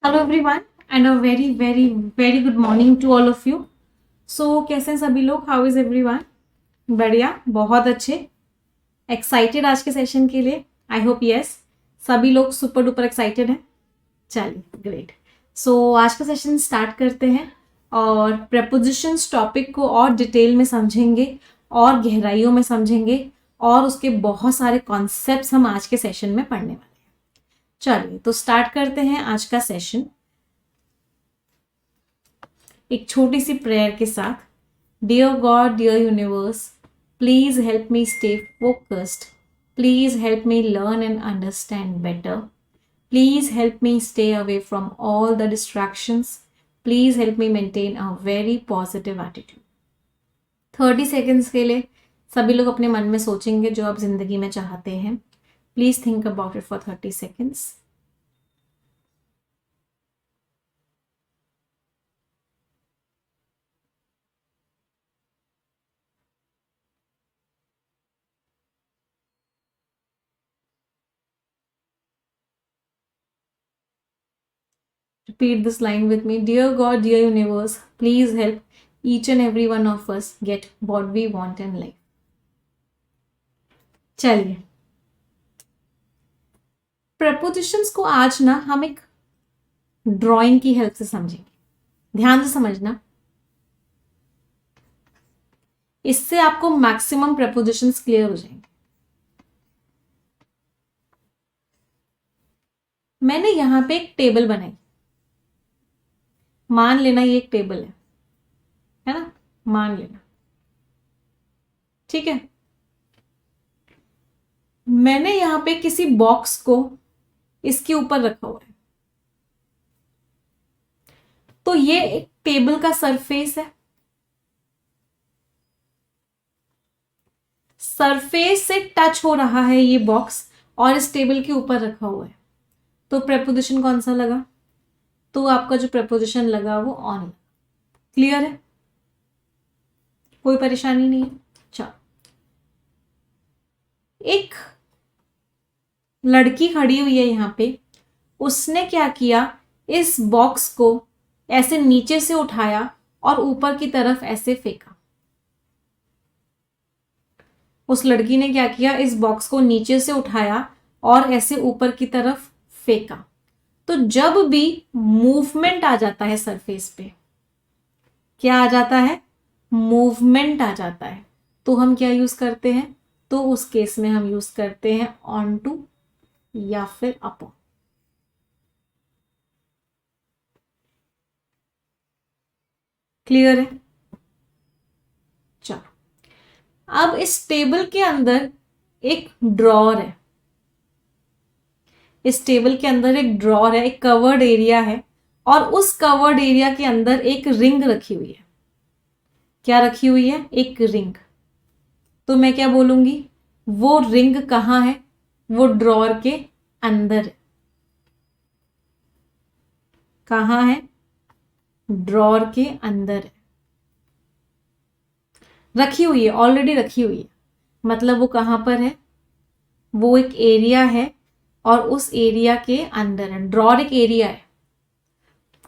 Hello everyone and a very very very good morning to all of you. So कैसे हैं सभी लोग? How is everyone? बढ़िया, बहुत अच्छे। एक्साइटेड आज के सेशन के लिए? आई होप यस, सभी लोग सुपर डुपर एक्साइटेड हैं। चलिए, ग्रेट। सो आज का सेशन स्टार्ट करते हैं और प्रेपोजिशंस टॉपिक को और डिटेल में समझेंगे और गहराइयों में समझेंगे और उसके बहुत सारे कॉन्सेप्ट्स हम आज के सेशन में पढ़ने वाले हैं। चलिए तो स्टार्ट करते हैं आज का सेशन एक छोटी सी प्रेयर के साथ। Dear God, dear universe, please help me stay focused, please help me learn and understand better, please help me stay away from all the distractions, please help me maintain a very positive attitude. 30 seconds के लिए सभी लोग अपने मन में सोचेंगे जो आप जिंदगी में चाहते हैं। Please think about it for 30 seconds. Repeat this line with me. Dear God, dear universe, please help each and every one of us get what we want in life. चलिए, प्रपोजिशंस को आज ना हम एक ड्राइंग की help से समझेंगे। ध्यान से समझना, इससे आपको मैक्सिमम प्रपोजिशंस क्लियर हो जाएंगे। मैंने यहां पे एक टेबल बनाई, मान लेना ये एक टेबल है ना, मान लेना, ठीक है। मैंने यहां पे किसी बॉक्स को इसके ऊपर रखा हुआ है, तो ये एक टेबल का सरफेस है। सरफेस से टच हो रहा है ये बॉक्स और इस टेबल के ऊपर रखा हुआ है, तो प्रेपोजिशन कौन सा लगा? तो आपका जो प्रपोजिशन लगा वो ऑन। क्लियर है? कोई परेशानी नहीं है? चलो, एक लड़की खड़ी हुई है यहां पे, उसने क्या किया, इस बॉक्स को ऐसे नीचे से उठाया और ऊपर की तरफ ऐसे फेंका। उस लड़की ने क्या किया, इस बॉक्स को नीचे से उठाया और ऐसे ऊपर की तरफ फेंका। तो जब भी मूवमेंट आ जाता है सरफेस पे, क्या आ जाता है? मूवमेंट आ जाता है, तो हम क्या यूज करते हैं? तो उस केस में हम यूज करते हैं ऑन टू या फिर अपॉन। क्लियर है? चलो, अब इस टेबल के अंदर एक ड्रॉर है, इस टेबल के अंदर एक ड्रॉर है, एक कवर्ड एरिया है, और उस कवर्ड एरिया के अंदर एक रिंग रखी हुई है। क्या रखी हुई है? एक रिंग। तो मैं क्या बोलूंगी? वो रिंग कहां है? वो ड्रॉर के अंदर है। कहां है? ड्रॉर के अंदर है, रखी हुई है, ऑलरेडी रखी हुई है। मतलब वो कहां पर है? वो एक एरिया है और उस एरिया के अंदर है। ड्रॉर एक एरिया है,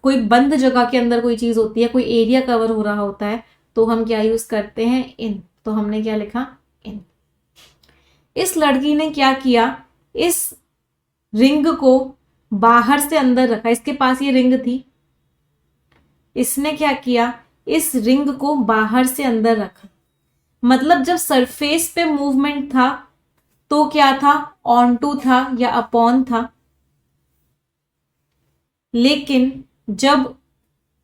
कोई बंद जगह के अंदर कोई चीज होती है, कोई एरिया कवर हो रहा होता है, तो हम क्या यूज करते हैं? इन। तो हमने क्या लिखा? इन। इस लड़की ने क्या किया, इस रिंग को बाहर से अंदर रखा। इसके पास ये रिंग थी, इसने क्या किया, इस रिंग को बाहर से अंदर रखा। मतलब जब सरफेस पे मूवमेंट था तो क्या था? ऑन टू था या अपॉन था। लेकिन जब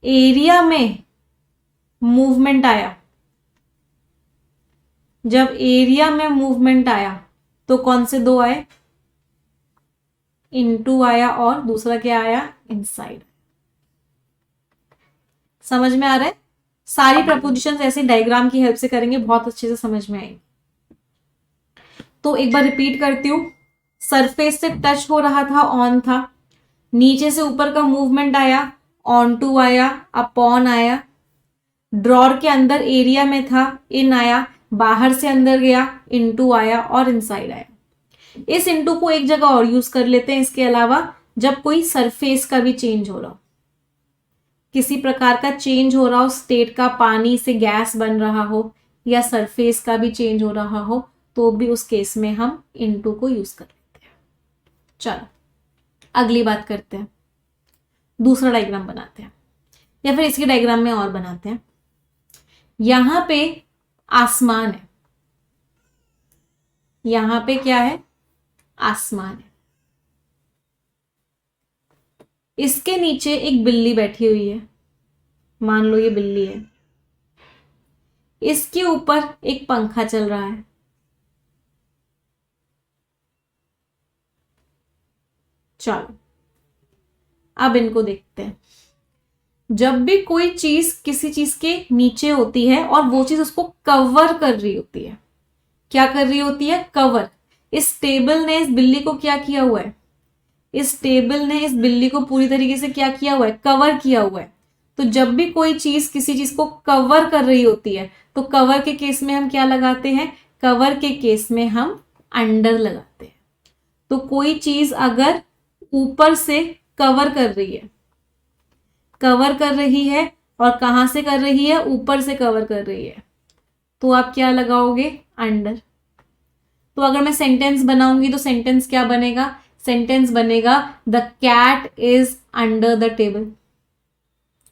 एरिया में मूवमेंट आया, जब एरिया में मूवमेंट आया, तो कौन से दो आए? इनटू आया और दूसरा क्या आया? इनसाइड। समझ में आ रहा है? सारी प्रपोजिशंस ऐसे डायग्राम की हेल्प से करेंगे, बहुत अच्छे से समझ में आएंगे। तो एक बार रिपीट करती हूं। सरफेस से टच हो रहा था, ऑन था। नीचे से ऊपर का मूवमेंट आया, ऑन टू आया, अपॉन आया। ड्रॉर के अंदर एरिया में था, इन आया। बाहर से अंदर गया, इनटू आया और इनसाइड आया। इस इनटू को एक जगह और यूज कर लेते हैं इसके अलावा, जब कोई सरफेस का भी चेंज हो रहा हो, किसी प्रकार का चेंज हो रहा हो, स्टेट का, पानी से गैस बन रहा हो या सरफेस का भी चेंज हो रहा हो, तो भी उस केस में हम इनटू को यूज कर लेते हैं। चलो अगली बात करते हैं, दूसरा डायग्राम बनाते हैं, या फिर इसके डायग्राम में और बनाते हैं। यहां पे आसमान है, यहां पे क्या है, आसमान है। इसके नीचे एक बिल्ली बैठी हुई है, मान लो ये बिल्ली है। इसके ऊपर एक पंखा चल रहा है। चलो अब इनको देखते हैं। जब भी कोई चीज किसी चीज के नीचे होती है और वो चीज उसको कवर कर रही होती है, क्या कर रही होती है, कवर। इस टेबल ने इस बिल्ली को क्या किया हुआ है, इस टेबल ने इस बिल्ली को पूरी तरीके से क्या किया हुआ है, कवर किया हुआ है। तो जब भी कोई चीज किसी चीज को कवर कर रही होती है, तो कवर के केस में हम क्या लगाते हैं, कवर के केस में हम अंडर लगाते हैं। तो कोई चीज अगर ऊपर से कवर कर रही है, कवर कर रही है, और कहां से कर रही है, ऊपर से कवर कर रही है, तो आप क्या लगाओगे, अंडर। तो अगर मैं सेंटेंस बनाऊंगी तो सेंटेंस क्या बनेगा, सेंटेंस बनेगा the cat is under the table.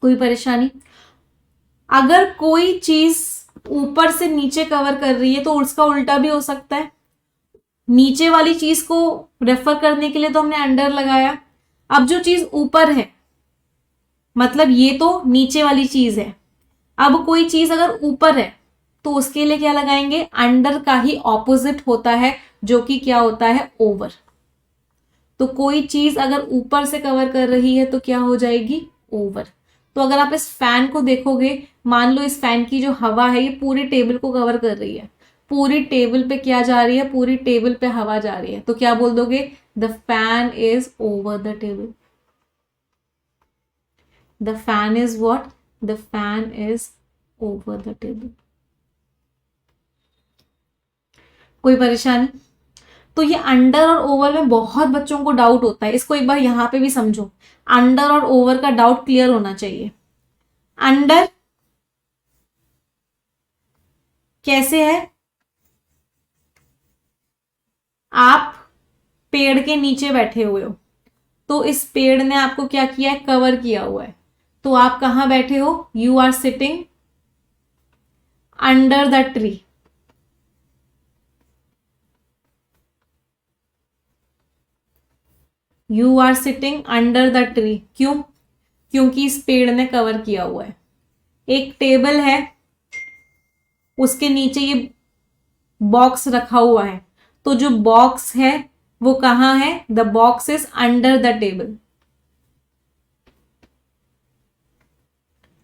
कोई परेशानी? अगर कोई चीज ऊपर से नीचे कवर कर रही है तो उसका उल्टा भी हो सकता है। नीचे वाली चीज को रेफर करने के लिए तो हमने अंडर लगाया। अब जो चीज ऊपर है, मतलब ये तो नीचे वाली चीज है, अब कोई चीज अगर ऊपर है तो उसके लिए क्या लगाएंगे, अंडर का ही ऑपोजिट होता है, जो कि क्या होता है, ओवर। तो कोई चीज अगर ऊपर से कवर कर रही है तो क्या हो जाएगी, ओवर। तो अगर आप इस फैन को देखोगे, मान लो इस फैन की जो हवा है ये पूरी टेबल को कवर कर रही है, पूरी टेबल पे क्या जा रही है, पूरी टेबल पे हवा जा रही है, तो क्या बोल दोगे, the fan is over the table. The fan is what? The fan is over the table. कोई परेशानी? तो ये अंडर और ओवर में बहुत बच्चों को डाउट होता है, इसको एक बार यहां पे भी समझो। अंडर और ओवर का डाउट क्लियर होना चाहिए। अंडर कैसे है, आप पेड़ के नीचे बैठे हुए हो, तो इस पेड़ ने आपको क्या किया है, कवर किया हुआ है। तो आप कहां बैठे हो, you are sitting under the tree. You are sitting under the tree. क्यों? क्योंकि इस पेड़ ने कवर किया हुआ है। एक टेबल है, उसके नीचे ये बॉक्स रखा हुआ है, तो जो बॉक्स है वो कहां है, the box is under the table.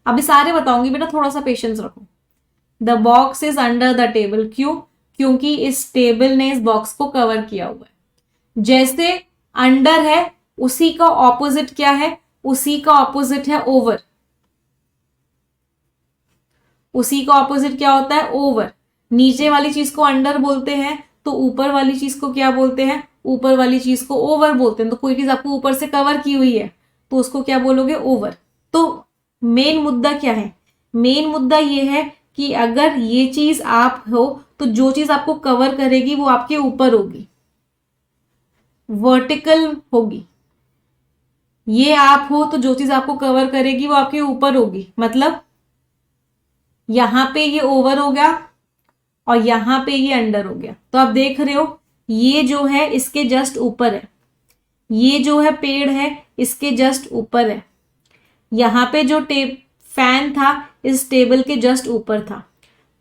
अभी सारे बताऊंगी बेटा, थोड़ा सा पेशेंस रखो। The box is under the table. क्यों? क्योंकि इस टेबल ने इस बॉक्स को कवर किया हुआ है। जैसे अंडर है, उसी का ऑपोजिट क्या है, उसी का ऑपोजिट है ओवर। उसी का ऑपोजिट क्या होता है, ओवर। नीचे वाली चीज को अंडर बोलते हैं, तो ऊपर वाली चीज को क्या बोलते हैं, ऊपर वाली चीज को ओवर बोलते हैं। तो कोई चीज आपको ऊपर से कवर की हुई है तो उसको क्या बोलोगे, ओवर। तो मेन मुद्दा क्या है, मेन मुद्दा ये है कि अगर ये चीज आप हो तो जो चीज आपको कवर करेगी वो आपके ऊपर होगी, वर्टिकल होगी। ये आप हो तो जो चीज आपको कवर करेगी वो आपके ऊपर होगी। मतलब यहां पे ये ओवर हो गया और यहां पे ये अंडर हो गया। तो आप देख रहे हो ये जो है इसके जस्ट ऊपर है, ये जो है पेड़ है इसके जस्ट ऊपर है, यहां पे जो फैन था इस टेबल के जस्ट ऊपर था।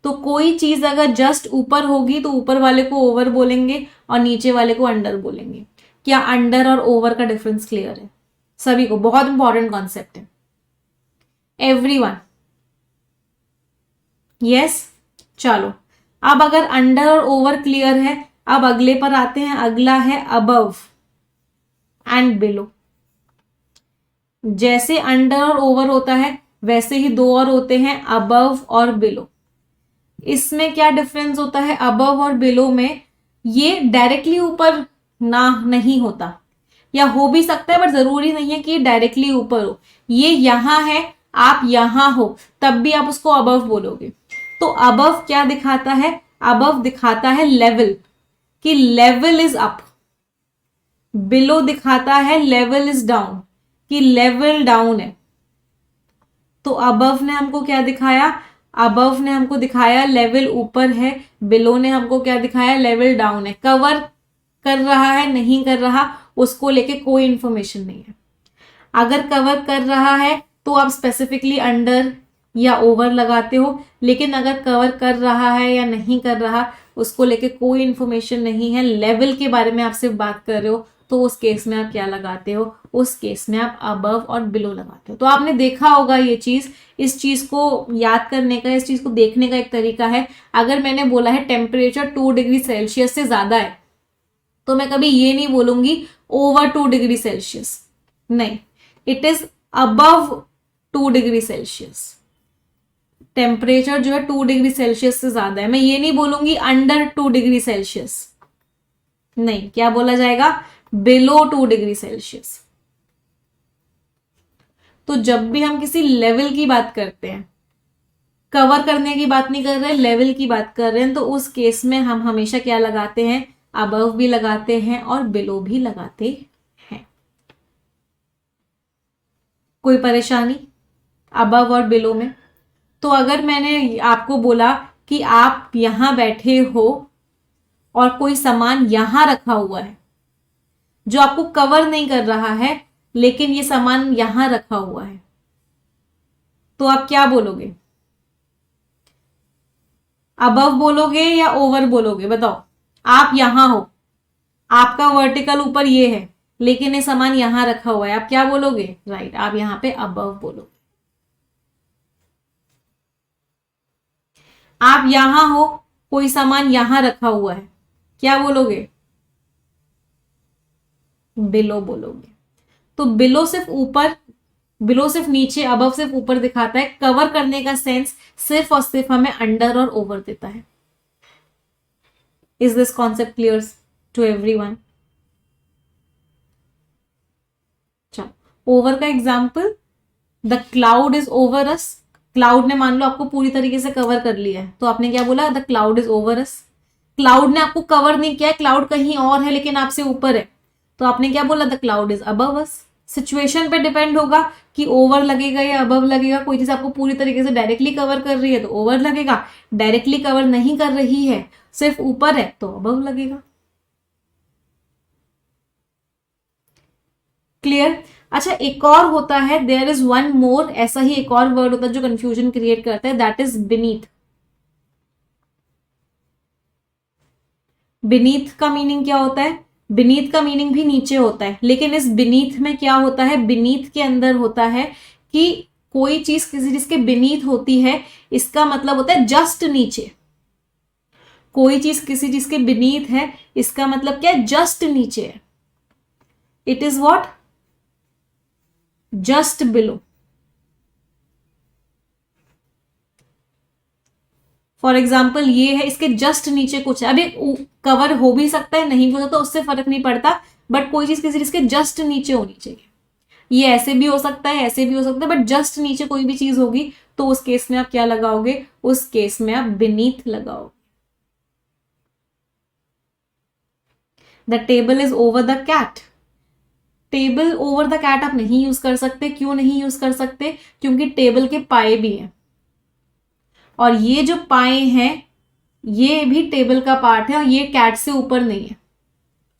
तो कोई चीज अगर जस्ट ऊपर होगी तो ऊपर वाले को ओवर बोलेंगे और नीचे वाले को अंडर बोलेंगे। क्या अंडर और ओवर का डिफरेंस क्लियर है सभी को? बहुत इंपॉर्टेंट कॉन्सेप्ट है एवरीवन। यस, चलो अब अगर अंडर और ओवर क्लियर है, अब अगले पर आते हैं। अगला है अबव एंड बिलो। जैसे अंडर और ओवर होता है वैसे ही दो और होते हैं, अबव और बिलो। इसमें क्या डिफरेंस होता है, अबव और बिलो में ये डायरेक्टली ऊपर ना नहीं होता, या हो भी सकता है बट जरूरी नहीं है कि डायरेक्टली ऊपर हो। ये यहां है, आप यहां हो, तब भी आप उसको अबव बोलोगे। तो अबव क्या दिखाता है? अबव दिखाता है लेवल, कि लेवल इज अप। बिलो दिखाता है लेवल इज डाउन, कि लेवल डाउन है। तो अबव ने हमको क्या दिखाया? अबव ने हमको दिखाया लेवल ऊपर है, बिलो ने हमको क्या दिखाया? लेवल डाउन है। कवर कर रहा है नहीं कर रहा, उसको लेके कोई इंफॉर्मेशन नहीं है। अगर कवर कर रहा है तो आप स्पेसिफिकली अंडर या ओवर लगाते हो, लेकिन अगर कवर कर रहा है या नहीं कर रहा, उसको लेके कोई इंफॉर्मेशन नहीं है, लेवल के बारे में आप सिर्फ बात कर रहे हो, तो उस केस में आप क्या लगाते हो? उस केस में आप अबव और बिलो लगाते हो। तो आपने देखा होगा ये चीज। इस चीज को याद करने का, इस चीज को देखने का एक तरीका है, अगर मैंने बोला है टेम्परेचर 2 डिग्री सेल्सियस से ज्यादा है, तो मैं कभी ये नहीं बोलूंगी ओवर 2 डिग्री सेल्सियस, नहीं, it is above 2 degree Celsius. Temperature जो है 2 डिग्री सेल्सियस से ज्यादा है, मैं ये नहीं बोलूंगी अंडर 2 डिग्री सेल्सियस, नहीं, क्या बोला जाएगा? Below 2 degree Celsius. तो जब भी हम किसी लेवल की बात करते हैं, कवर करने की बात नहीं कर रहे, लेवल की बात कर रहे हैं, तो उस केस में हम हमेशा क्या लगाते हैं? अबव भी लगाते हैं और बिलो भी लगाते हैं। कोई परेशानी अबव और बिलो में? तो अगर मैंने आपको बोला कि आप यहां बैठे हो और कोई सामान यहां रखा हुआ है जो आपको कवर नहीं कर रहा है, लेकिन ये सामान यहां रखा हुआ है, तो आप क्या बोलोगे? अबव बोलोगे या ओवर बोलोगे? बताओ। आप यहां हो, आपका वर्टिकल ऊपर ये है, लेकिन ये सामान यहां रखा हुआ है, आप क्या बोलोगे? राइट, आप यहां पे अबव बोलोगे। आप यहां हो, कोई सामान यहां रखा हुआ है, क्या बोलोगे? बिलो बोलोगे। तो बिलो सिर्फ ऊपर, बिलो सिर्फ नीचे, अबव सिर्फ ऊपर दिखाता है। कवर करने का सेंस सिर्फ और सिर्फ हमें अंडर और ओवर देता है। Is this concept clear to everyone? चलो, ओवर का example, the cloud is over us. Cloud ने मान लो आपको पूरी तरीके से कवर कर लिया है, तो आपने क्या बोला? The cloud is over us. Cloud ने आपको कवर नहीं किया है, क्लाउड कहीं और है लेकिन आपसे ऊपर है, तो आपने क्या बोला? The cloud is above us. Situation पे डिपेंड होगा कि ओवर लगेगा या अबव लगेगा। कोई चीज आपको पूरी तरीके से डायरेक्टली कवर कर रही है तो ओवर लगेगा, डायरेक्टली कवर नहीं कर रही है, सिर्फ ऊपर है, तो अबव लगेगा। क्लियर? अच्छा, एक और होता है, देयर इज वन मोर, ऐसा ही एक और वर्ड होता है जो कंफ्यूजन क्रिएट करता है, दैट इज बीनीथ। बीनीथ का मीनिंग क्या होता है? बीनीथ का मीनिंग भी नीचे होता है, लेकिन इस बीनीथ में क्या होता है? बीनीथ के अंदर होता है कि कोई चीज किसी चीज के बीनीथ होती है, इसका मतलब होता है जस्ट नीचे। कोई चीज किसी चीज के बीनीथ है, इसका मतलब क्या है? जस्ट नीचे है। It is what? Just below. For example ये है, इसके जस्ट नीचे कुछ है। अभी कवर हो भी सकता है, नहीं भी हो सकता, उससे फर्क नहीं पड़ता, बट कोई चीज किसी चीज के जस्ट नीचे होनी चाहिए। ये ऐसे भी हो सकता है, ऐसे भी हो सकता है, बट जस्ट नीचे कोई भी चीज होगी, तो उस केस में आप क्या लगाओगे? उस केस में आप बीनीथ लगाओगे। The table is over the cat. Table over the cat आप नहीं यूज कर सकते। क्यों नहीं यूज कर सकते? क्योंकि टेबल के पाए भी हैं, और ये जो पाए हैं ये भी टेबल का पार्ट है, और ये कैट से ऊपर नहीं है।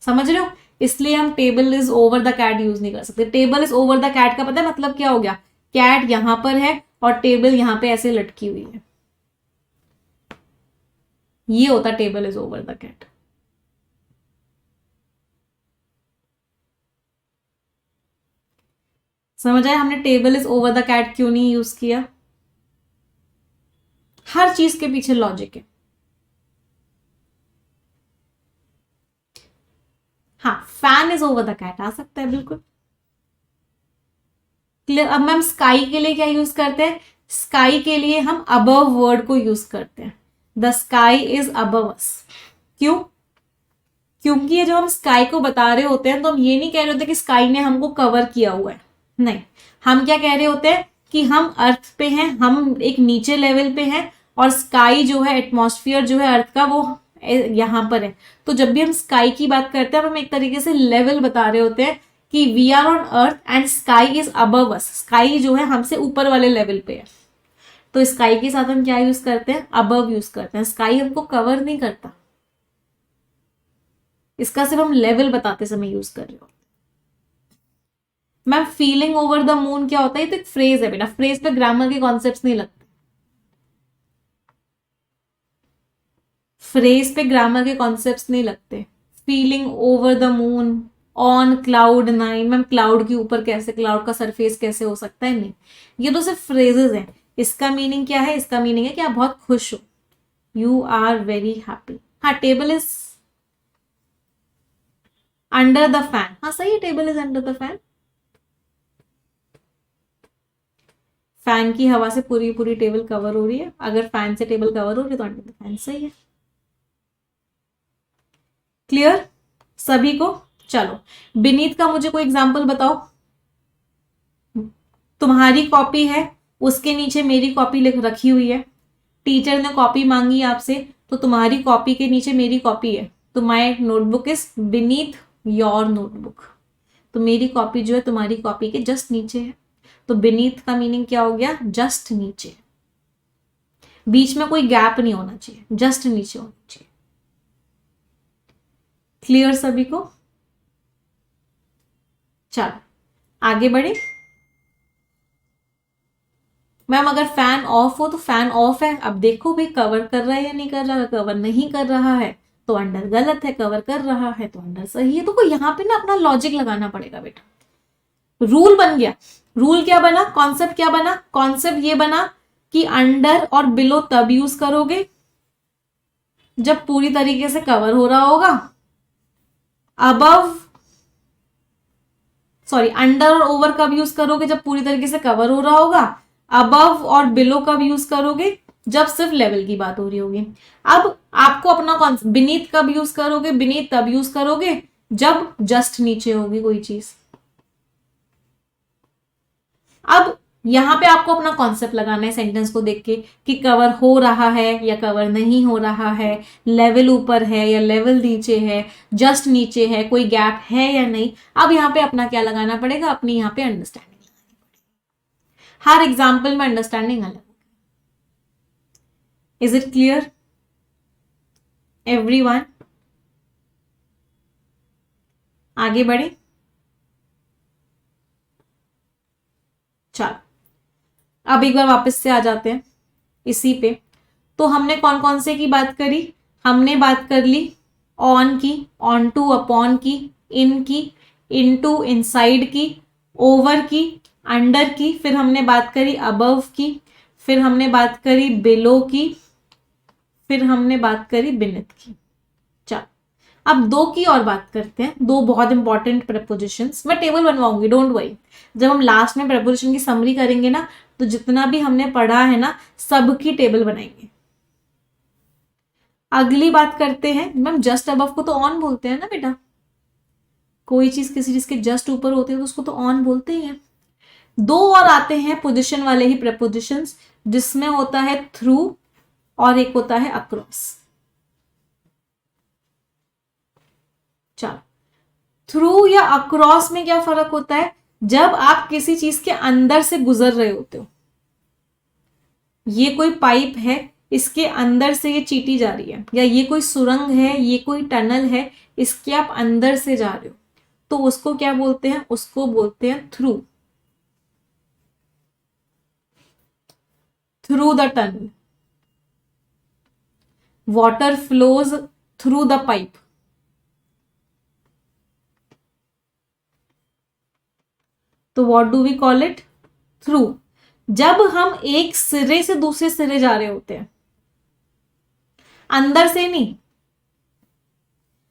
समझ रहे हो? इसलिए हम table is over the cat use नहीं कर सकते। Table is over the cat का पता है मतलब क्या हो गया? कैट यहां पर है और टेबल यहां पे ऐसे लटकी हुई है, ये होता table is over the cat. समझ आया हमने table is over the cat क्यों नहीं यूज किया? हर चीज के पीछे लॉजिक है। हाँ, fan is over the cat आ सकता है, बिल्कुल क्लियर। अब मैम स्काई के लिए क्या यूज करते हैं? स्काई के लिए हम अबव वर्ड को यूज करते हैं। द स्काई इज अबव अस। क्यों? क्योंकि ये जब हम स्काई को बता रहे होते हैं तो हम ये नहीं कह रहे होते कि स्काई ने हमको कवर किया हुआ है, नहीं, हम क्या कह रहे होते हैं कि हम अर्थ पे हैं, हम एक नीचे लेवल पे हैं और स्काई जो है, एटमॉस्फेयर जो है अर्थ का, वो यहाँ पर है। तो जब भी हम स्काई की बात करते हैं हम एक तरीके से लेवल बता रहे होते हैं कि we are on earth and sky is above us, sky जो है हमसे ऊपर वाले लेवल पे है। तो स्काई के साथ हम क्या यूज करते हैं, अबव यूज करते हैं, स्काई हमको कवर नहीं करता, इसका सिर्फ हम लेवल बताते समय यूज कर रहे हो। Ma'am feeling over the moon क्या होता है, ये तो एक फ्रेज है बेटा, फ्रेज पे ग्रामर के कॉन्सेप्ट्स नहीं लगते, फ्रेज पे ग्रामर के कॉन्सेप्ट्स नहीं लगते। Feeling over the moon, on cloud nine, ma'am cloud के ऊपर कैसे, क्लाउड का सरफेस कैसे हो सकता है, नहीं, ये तो सिर्फ फ्रेजेस हैं। इसका मीनिंग क्या है, इसका मीनिंग है कि आप बहुत खुश हो, यू आर वेरी हैप्पी। हाँ, table is under the fan, हाँ सही है, table is under the fan, fan की हवा से पूरी पूरी टेबल कवर हो रही है, अगर फैन से टेबल कवर हो रही है तो अंडर द फैन सही है। क्लियर सभी को? चलो, बीनीथ का मुझे कोई एग्जांपल बताओ। तुम्हारी कॉपी है, उसके नीचे मेरी कॉपी लिख रखी हुई है, टीचर ने कॉपी मांगी आपसे, तो तुम्हारी कॉपी के नीचे मेरी कॉपी है, तो माई notebook is beneath your notebook, तो मेरी कॉपी जो है तुम्हारी कॉपी के जस्ट नीचे है। तो बीनीथ का मीनिंग क्या हो गया, जस्ट नीचे, बीच में कोई गैप नहीं होना चाहिए, जस्ट नीचे होना चाहिए। क्लियर सभी को? चलो आगे बढ़े। मैम अगर फैन ऑफ हो तो फैन ऑफ है, अब देखो भाई कवर कर रहा है या नहीं कर रहा है, कवर नहीं कर रहा है तो अंडर गलत है, कवर कर रहा है तो अंडर सही है। तो कोई यहाँ पे ना अपना लॉजिक लगाना पड़ेगा बेटा, रूल बन गया। रूल क्या बना, कॉन्सेप्ट क्या बना, कॉन्सेप्ट ये बना कि अंडर और बिलो तब यूज करोगे जब पूरी तरीके से कवर हो रहा होगा, अबव सॉरी अंडर और ओवर कब यूज करोगे जब पूरी तरीके से कवर हो रहा होगा, अबव और बिलो कब यूज करोगे जब सिर्फ लेवल की बात हो रही होगी। अब आपको अपना कॉन्सेप्ट, बीनीथ कब यूज करोगे, बीनीथ तब यूज करोगे जब जस्ट नीचे होगी कोई चीज। अब यहां पे आपको अपना कॉन्सेप्ट लगाना है सेंटेंस को देख के कि कवर हो रहा है या कवर नहीं हो रहा है, लेवल ऊपर है या लेवल नीचे है, जस्ट नीचे है, कोई गैप है या नहीं। अब यहां पे अपना क्या लगाना पड़ेगा, अपनी यहां पे अंडरस्टैंडिंग लगानी पड़ेगी। हर एग्जाम्पल में अंडरस्टैंडिंग अलग। Is it clear everyone? आगे बढ़े। चलो अब एक बार वापस से आ जाते हैं इसी पे। तो हमने कौन कौन से की बात करी, हमने बात कर ली ऑन की, ऑन टू अपॉन की, इन की, इनटू इनसाइड की, ओवर की, अंडर की, फिर हमने बात करी अबव की, फिर हमने बात करी बिलो की, फिर हमने बात करी बिनिथ की। चलो अब दो की और बात करते हैं, दो बहुत इंपॉर्टेंट प्रेपोजिशंस। मैं टेबल बनवाऊंगी, डोंट वरी, जब हम लास्ट में प्रेपोजिशन की समरी करेंगे ना तो जितना भी हमने पढ़ा है ना सब की टेबल बनाएंगे। अगली बात करते हैं, मैम जस्ट अबव को तो ऑन बोलते हैं ना बेटा, कोई चीज किसी चीज के जस्ट ऊपर होती है तो उसको तो ऑन बोलते ही हैं। दो और आते हैं पोजिशन वाले ही प्रेपोजिशंस, जिसमें होता है थ्रू और एक होता है अक्रॉस। चलो थ्रू या अक्रॉस में क्या फर्क होता है, जब आप किसी चीज के अंदर से गुजर रहे होते हो, ये कोई पाइप है, इसके अंदर से ये चीटी जा रही है, या ये कोई सुरंग है, ये कोई टनल है, इसके आप अंदर से जा रहे हो, तो उसको क्या बोलते हैं, उसको बोलते हैं through, through the tunnel. Water flows through the pipe, तो what do we call it, through. जब हम एक सिरे से दूसरे सिरे जा रहे होते हैं, अंदर से नहीं,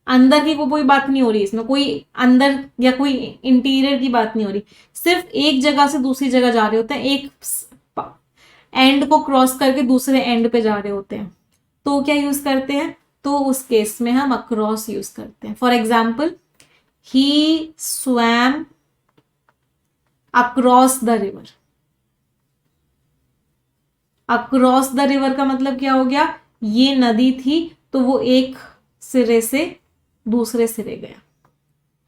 अंदर की कोई बात नहीं हो रही इसमें, कोई अंदर या कोई इंटीरियर की बात नहीं हो रही, सिर्फ एक जगह से दूसरी जगह जा रहे होते हैं, एक एंड को क्रॉस करके दूसरे एंड पे जा रहे होते हैं, तो क्या यूज करते हैं, तो उस केस में हम अक्रॉस यूज करते हैं. For example, he swum across the river. Across the river का मतलब क्या हो गया, ये नदी थी तो वो एक सिरे से दूसरे सिरे गया,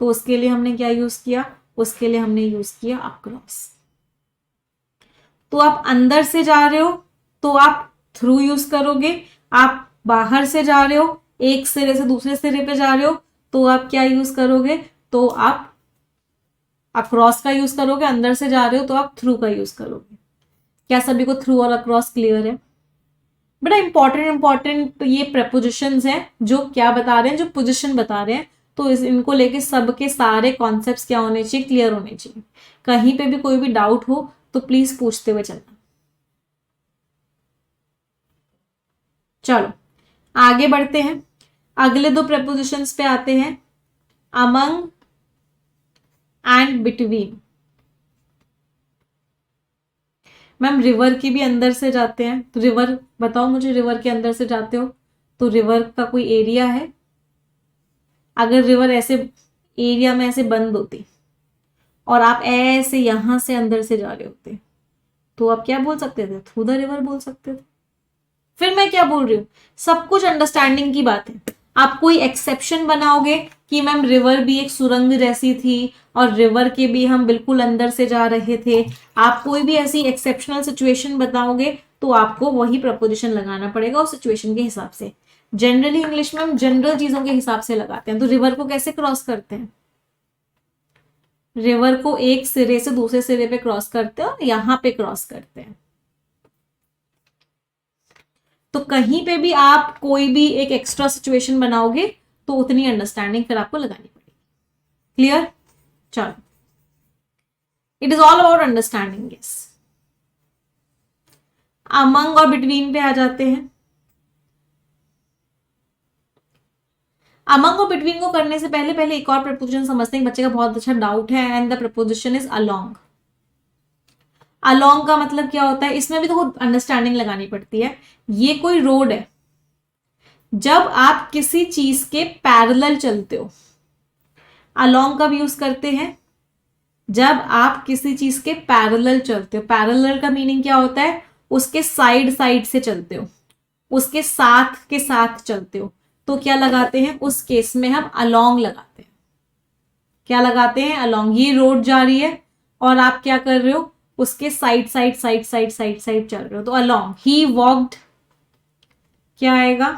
तो उसके लिए हमने क्या यूज किया, उसके लिए हमने यूज किया अक्रॉस. तो आप अंदर से जा रहे हो तो आप थ्रू यूज करोगे, आप बाहर से जा रहे हो, एक सिरे से दूसरे सिरे पे जा रहे हो, तो आप क्या यूज करोगे, तो आप अक्रॉस का यूज करोगे. अंदर से जा रहे हो तो आप थ्रू का यूज करोगे. क्या सभी को थ्रू और अक्रॉस क्लियर है? बड़ा इंपॉर्टेंट ये प्रपोजिशंस हैं जो क्या बता रहे हैं, जो पोजिशन बता रहे हैं. तो इनको लेके सबके सारे कॉन्सेप्ट्स क्या होने चाहिए, क्लियर होने चाहिए. कहीं पे भी कोई भी डाउट हो तो प्लीज पूछते हुए चलना. चलो आगे बढ़ते हैं, अगले दो प्रपोजिशंस पे आते हैं. Among and between. Ma'am river की भी अंदर से जाते हैं, तो रिवर बताओ मुझे, रिवर के अंदर से जाते हो तो रिवर का कोई एरिया है? अगर रिवर ऐसे एरिया में ऐसे बंद होती और आप ऐसे यहां से अंदर से जा रहे होते तो आप क्या बोल सकते थे, थ्रू द रिवर बोल सकते थे. फिर मैं क्या बोल रही हूं, सब कुछ अंडरस्टैंडिंग की बात है. आप कोई एक्सेप्शन बनाओगे कि मैम रिवर भी एक सुरंग जैसी थी और रिवर के भी हम बिल्कुल अंदर से जा रहे थे, आप कोई भी ऐसी एक्सेप्शनल सिचुएशन बताओगे तो आपको वही प्रपोजिशन लगाना पड़ेगा उस सिचुएशन के हिसाब से. जनरली इंग्लिश में हम जनरल चीजों के हिसाब से लगाते हैं. तो रिवर को कैसे क्रॉस करते हैं, रिवर को एक सिरे से दूसरे सिरे पे क्रॉस करते हैं और यहां पे क्रॉस करते हैं. तो कहीं पे भी आप कोई भी एक एक्स्ट्रा सिचुएशन बनाओगे तो उतनी अंडरस्टैंडिंग फिर आपको लगानी पड़ेगी. क्लियर? चलो, it is all about understanding. Yes, among और बिटवीन पे आ जाते हैं. अमंग और बिटवीन को करने से पहले पहले एक और प्रपोजिशन समझते हैं, बच्चे का बहुत अच्छा डाउट है. And the preposition is along. Along का मतलब क्या होता है, इसमें भी तो अंडरस्टैंडिंग लगानी पड़ती है. ये कोई रोड है, जब आप किसी चीज के पैरेलल चलते हो, अलोंग का भी यूज करते हैं जब आप किसी चीज के पैरेलल चलते हो. पैरेलल का मीनिंग क्या होता है, उसके साइड साइड से चलते हो, उसके साथ के साथ चलते हो. तो क्या लगाते हैं उस केस में, हम अलोंग लगाते हैं. क्या लगाते हैं, अलोंग. ये रोड जा रही है और आप क्या कर रहे हो, उसके side side side side side side चल रहे हो, तो अलोंग. ही वॉक्ड, क्या आएगा,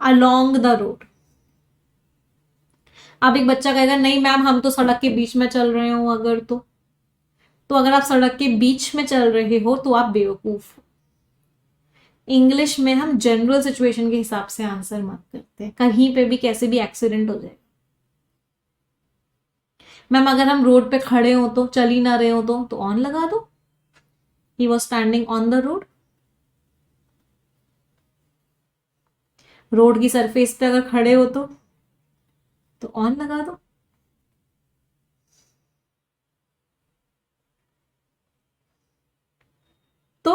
अलोंग द रोड. अब एक बच्चा कहेगा नहीं मैम हम तो सड़क के बीच में चल रहे हो, अगर तो अगर आप सड़क के बीच में चल रहे हो तो आप बेवकूफ हो. इंग्लिश में हम जनरल सिचुएशन के हिसाब से आंसर मत करते हैं, कहीं पे भी कैसे भी एक्सीडेंट हो जाए. मैम अगर हम रोड पे खड़े हो तो, चल ही ना रहे हो तो ऑन लगा दो. He was standing on the road. Road की सरफेस पे अगर खड़े हो तो ऑन लगा दो. तो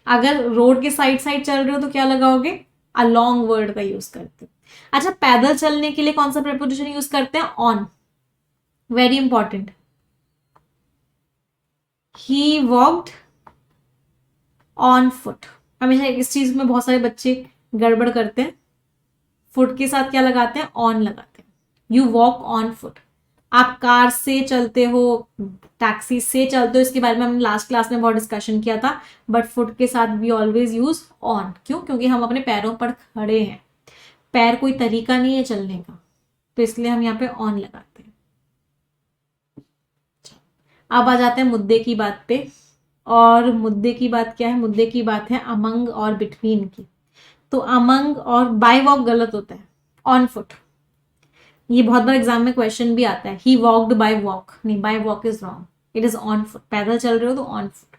अगर रोड के साइड साइड चल रहे हो तो क्या लगाओगे, अलोंग वर्ड का यूज करते हो. अच्छा, पैदल चलने के लिए कौन सा प्रेपोजिशन यूज करते हैं, on. Very important. He walked on foot. हमेशा इस चीज में बहुत सारे बच्चे गड़बड़ करते हैं, फुट के साथ क्या लगाते हैं, ऑन लगाते हैं. You walk on foot. आप कार से चलते हो, टैक्सी से चलते हो, इसके बारे में हमने लास्ट क्लास में बहुत डिस्कशन किया था. बट फुट के साथ वी ऑलवेज यूज ऑन. क्यों? क्योंकि हम अपने पैरों पर खड़े हैं, पैर कोई तरीका नहीं है चलने का, तो इसलिए हम यहाँ पे ऑन लगाते हैं. अब आ जाते हैं मुद्दे की बात पे. और मुद्दे की बात क्या है, मुद्दे की बात है अमंग और बिटवीन की. तो अमंग और बाय वॉक गलत होता है, ऑन फुट. ये बहुत बार एग्जाम में क्वेश्चन भी आता है, ही वॉक्ड बाय वॉक. नहीं, bye walk is wrong, it is on foot. पैदल चल रहे हो तो ऑन फुट.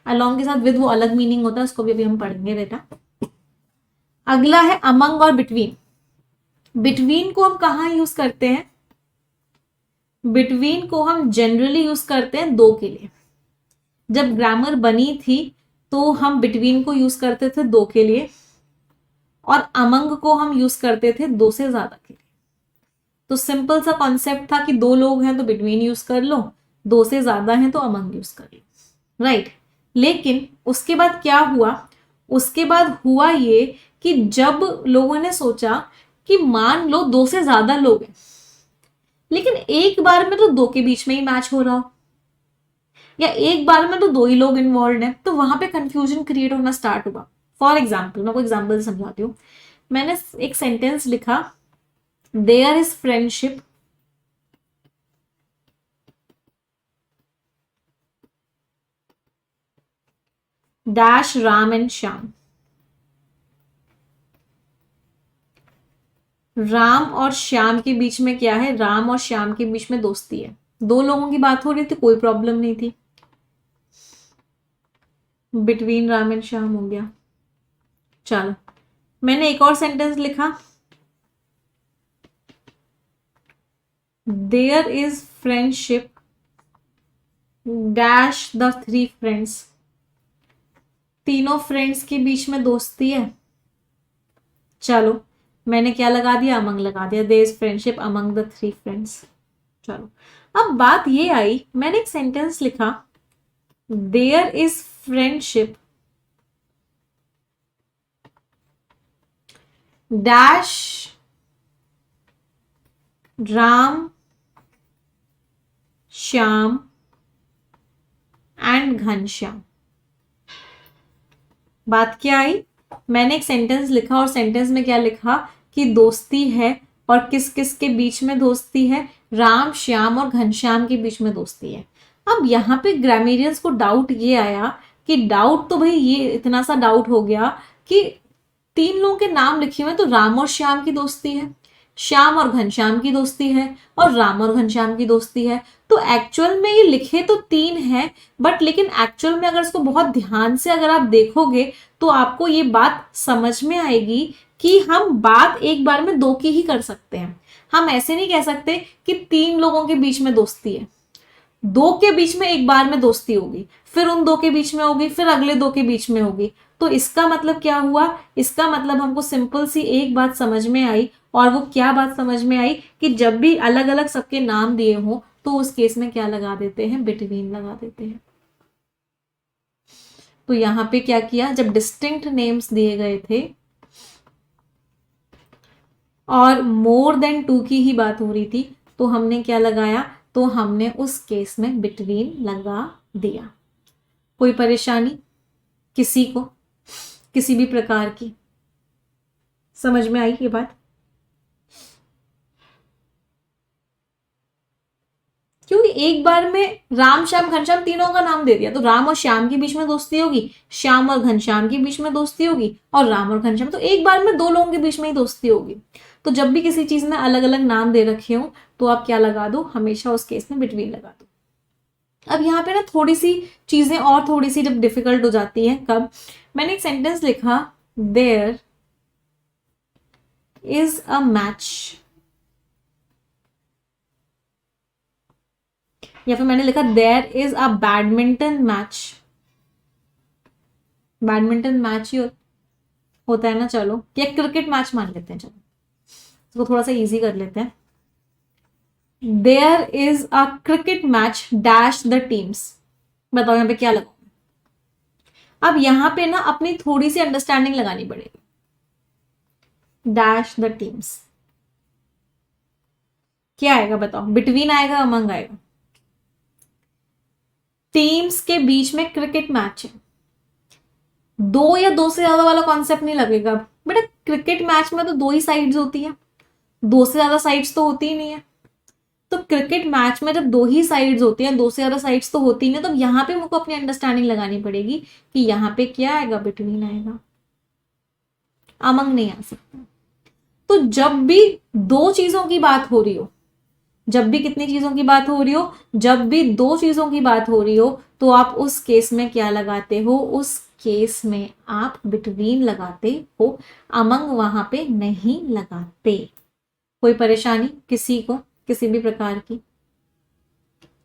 अलोंग के साथ विद वो अलग मीनिंग होता है, उसको भी अभी हम पढ़ेंगे बेटा. अगला है अमंग और बिटवीन. बिटवीन को हम कहाँ यूज करते हैं, बिटवीन को हम जनरली यूज करते हैं दो के लिए. जब ग्रामर बनी थी तो हम बिटवीन को यूज करते थे दो के लिए, और अमंग को हम यूज करते थे दो से ज्यादा के लिए। तो सिंपल सा कॉन्सेप्ट था कि दो लोग हैं तो बिटवीन यूज कर लो, दो से ज्यादा हैं तो अमंग यूज कर लो, राइट। लेकिन उसके बाद क्या हुआ, उसके बाद हुआ ये कि जब लोगों ने सोचा कि मान लो दो से ज्यादा लोग हैं, लेकिन एक बार में तो दो के बीच में ही मैच हो रहा हो, या एक बार में तो दो ही लोग इन्वॉल्व हैं, तो वहां पे कंफ्यूजन क्रिएट होना स्टार्ट हुआ। फॉर एग्जाम्पल, मैं कोई एग्जाम्पल समझाती हूँ। मैंने एक सेंटेंस लिखा, there is friendship dash Ram and Shyam. Ram और श्याम के बीच में क्या है, राम और श्याम के बीच में दोस्ती है, दो लोगों की बात हो रही थी, कोई प्रॉब्लम नहीं थी, बिटवीन राम एंड श्याम हो गया। चलो, मैंने एक और सेंटेंस लिखा, there is friendship dash the three friends. तीनों फ्रेंड्स के बीच में दोस्ती है। चलो, मैंने क्या लगा दिया, अमंग लगा दिया, there is friendship among the three friends. चलो, अब बात ये आई, मैंने एक सेंटेंस लिखा, there is friendship dash Ram Shyam and Ghanshyam. बात क्या आई, मैंने एक सेंटेंस लिखा और सेंटेंस में क्या लिखा कि दोस्ती है, और किस किस के बीच में दोस्ती है, राम श्याम और घनश्याम के बीच में दोस्ती है। अब यहाँ पे ग्रामेरियंस को डाउट ये आया कि डाउट तो भाई ये इतना सा डाउट हो गया कि तीन लोगों के नाम लिखे हुए, तो राम और श्याम की दोस्ती है, श्याम और घनश्याम की दोस्ती है, और राम और घनश्याम की दोस्ती है। तो एक्चुअल में ये लिखे तो तीन है, बट लेकिन एक्चुअल में अगर इसको बहुत ध्यान से अगर आप देखोगे तो आपको ये बात समझ में आएगी कि हम बात एक बार में दो की ही कर सकते हैं। हम ऐसे नहीं कह सकते कि तीन लोगों के बीच में दोस्ती है, दो के बीच में एक बार में दोस्ती होगी, फिर उन दो के बीच में होगी, फिर अगले दो के बीच में होगी। तो इसका मतलब क्या हुआ, इसका मतलब हमको सिंपल सी एक बात समझ में आई, और वो क्या बात समझ में आई कि जब भी अलग अलग सबके नाम दिए हों तो उस केस में क्या लगा देते हैं, बिटवीन लगा देते हैं। तो यहां पे क्या किया, जब डिस्टिंक्ट नेम्स दिए गए थे और मोर देन टू की ही बात हो रही थी, तो हमने क्या लगाया, तो हमने उस केस में बिटवीन लगा दिया। कोई परेशानी किसी को, किसी भी प्रकार की? समझ में आई ये बात? क्योंकि एक बार में राम श्याम घनश्याम तीनों का नाम दे दिया, तो राम और श्याम के बीच में दोस्ती होगी, श्याम और घनश्याम के बीच में दोस्ती होगी, और राम और घनश्याम, तो एक बार में दो लोगों के बीच में ही दोस्ती होगी। तो जब भी किसी चीज में अलग अलग नाम दे रखे हो तो आप क्या लगा दो, हमेशा उस केस में बिटवीन लगा दो। अब यहाँ पे ना थोड़ी सी चीजें और थोड़ी सी जब डिफिकल्ट हो जाती है, कब, मैंने एक सेंटेंस लिखा, देयर इज अ मैच, या फिर मैंने लिखा there is a badminton match. Badminton match ही होता है ना, चलो, या क्रिकेट मैच मान लेते हैं, चलो इसको थोड़ा सा इजी कर लेते हैं। There is a cricket match dash the teams. बताओ यहाँ पे क्या लगा। अब यहां पे ना अपनी थोड़ी सी अंडरस्टैंडिंग लगानी पड़ेगी, डैश द टीम्स क्या आएगा बताओ, बिटवीन आएगा, अमंग आएगा? टीम्स के बीच में क्रिकेट मैच है, दो या दो से ज्यादा वाला कॉन्सेप्ट नहीं लगेगा बेटा। क्रिकेट मैच में तो दो ही साइड्स होती है, दो से ज्यादा साइड्स तो होती ही नहीं है। तो क्रिकेट मैच में जब दो ही साइड्स होती हैं, दो से ज्यादा साइड्स तो होती नहीं, तो यहाँ पे मुझको अपनी अंडरस्टैंडिंग लगानी पड़ेगी कि यहाँ पे क्या आएगा, बिटवीन आएगा, अमंग नहीं आ सकता। तो जब भी दो चीजों की बात हो रही हो, जब भी कितनी चीजों की बात हो रही हो, जब भी दो चीजों की बात हो रही हो, तो आप उस केस में क्या लगाते हो, उस केस में आप बिटवीन लगाते हो, अमंग वहां पे नहीं लगाते। कोई परेशानी किसी को, किसी भी प्रकार की?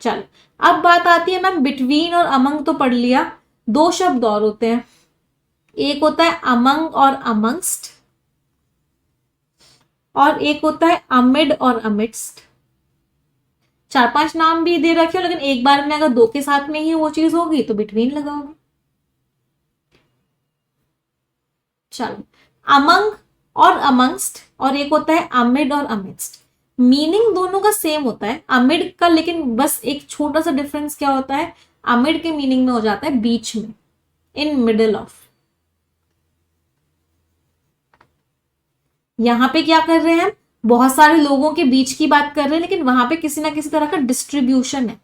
चलो, अब बात आती है, मैम बिटवीन और अमंग तो पढ़ लिया, दो शब्द और होते हैं, एक होता है अमंग और अमंगस्ट, और एक होता है अमिड और अमिडस्ट। 4-5 नाम भी दे रखे हो, लेकिन एक बार में अगर दो के साथ में ही वो चीज होगी तो बिटवीन लगाओगे। चलो, अमंग और अमंगस्ट, और एक होता है अमिड और अमिडस्ट। मीनिंग दोनों का सेम होता है अमिड का, लेकिन बस एक छोटा सा डिफरेंस क्या होता है, अमिड के मीनिंग में हो जाता है बीच में, इन मिडल ऑफ। यहां पे क्या कर रहे हैं हम, बहुत सारे लोगों के बीच की बात कर रहे हैं, लेकिन वहां पे किसी ना किसी तरह का डिस्ट्रीब्यूशन है,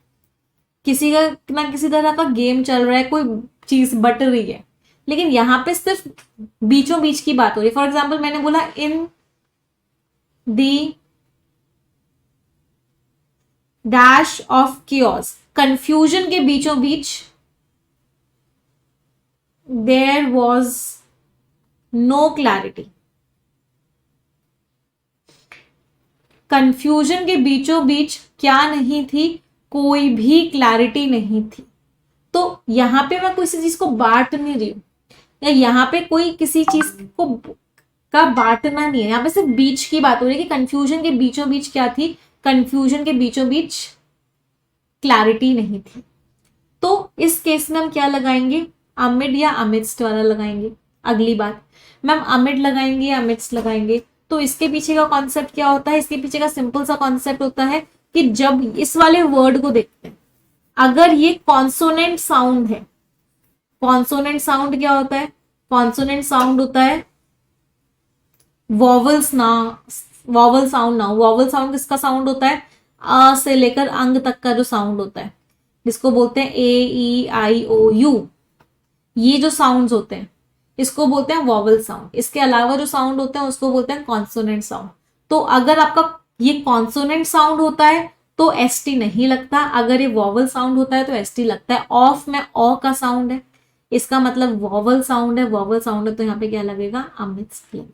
किसी का ना किसी तरह का गेम चल रहा है, कोई चीज बट रही है, लेकिन यहां पे सिर्फ बीचों बीच की बात हो रही है। फॉर एग्जाम्पल मैंने बोला in the dash of chaos, confusion के बीचों बीच there was no clarity. Confusion के बीचों बीच क्या नहीं थी, कोई भी क्लैरिटी नहीं थी। तो यहां पे मैं किसी चीज को बांट नहीं रही हूं, या यहां पे कोई किसी चीज को का बांटना नहीं है, यहां पे सिर्फ बीच की बात हो रही है कि कंफ्यूजन के बीचों बीच क्या थी, कंफ्यूजन के बीचों बीच क्लैरिटी नहीं थी। तो इस केस में हम क्या लगाएंगे, अमिड या अमिडस्ट वाला लगाएंगे। अगली बात, मैम अमिड लगाएंगे या अमिडस्ट लगाएंगे, तो इसके पीछे का कॉन्सेप्ट क्या होता है, इसके पीछे का सिंपल सा कॉन्सेप्ट होता है कि जब इस वाले वर्ड को देखते हैं, अगर ये कॉन्सोनेंट साउंड है, कॉन्सोनेंट साउंड क्या होता है, कॉन्सोनेंट साउंड होता है वॉवल्स ना, वॉवल साउंड ना। वॉवल साउंड किसका साउंड होता है, अ से लेकर अंग तक का जो साउंड होता है, जिसको बोलते हैं ए ई आई ओ यू, ये जो साउंड्स होते हैं इसको बोलते हैं वॉवल साउंड। इसके अलावा जो साउंड होते हैं उसको बोलते हैं कॉन्सोनेंट साउंड। तो अगर आपका ये कॉन्सोनेंट साउंड होता है तो एस टी नहीं लगता, अगर ये वॉवल साउंड होता है तो एस टी लगता है। ऑफ में ओ का साउंड है, इसका मतलब वॉवल साउंड है, वॉवल साउंड है तो यहाँ पे क्या लगेगा, अमिडस्ट लगेगा।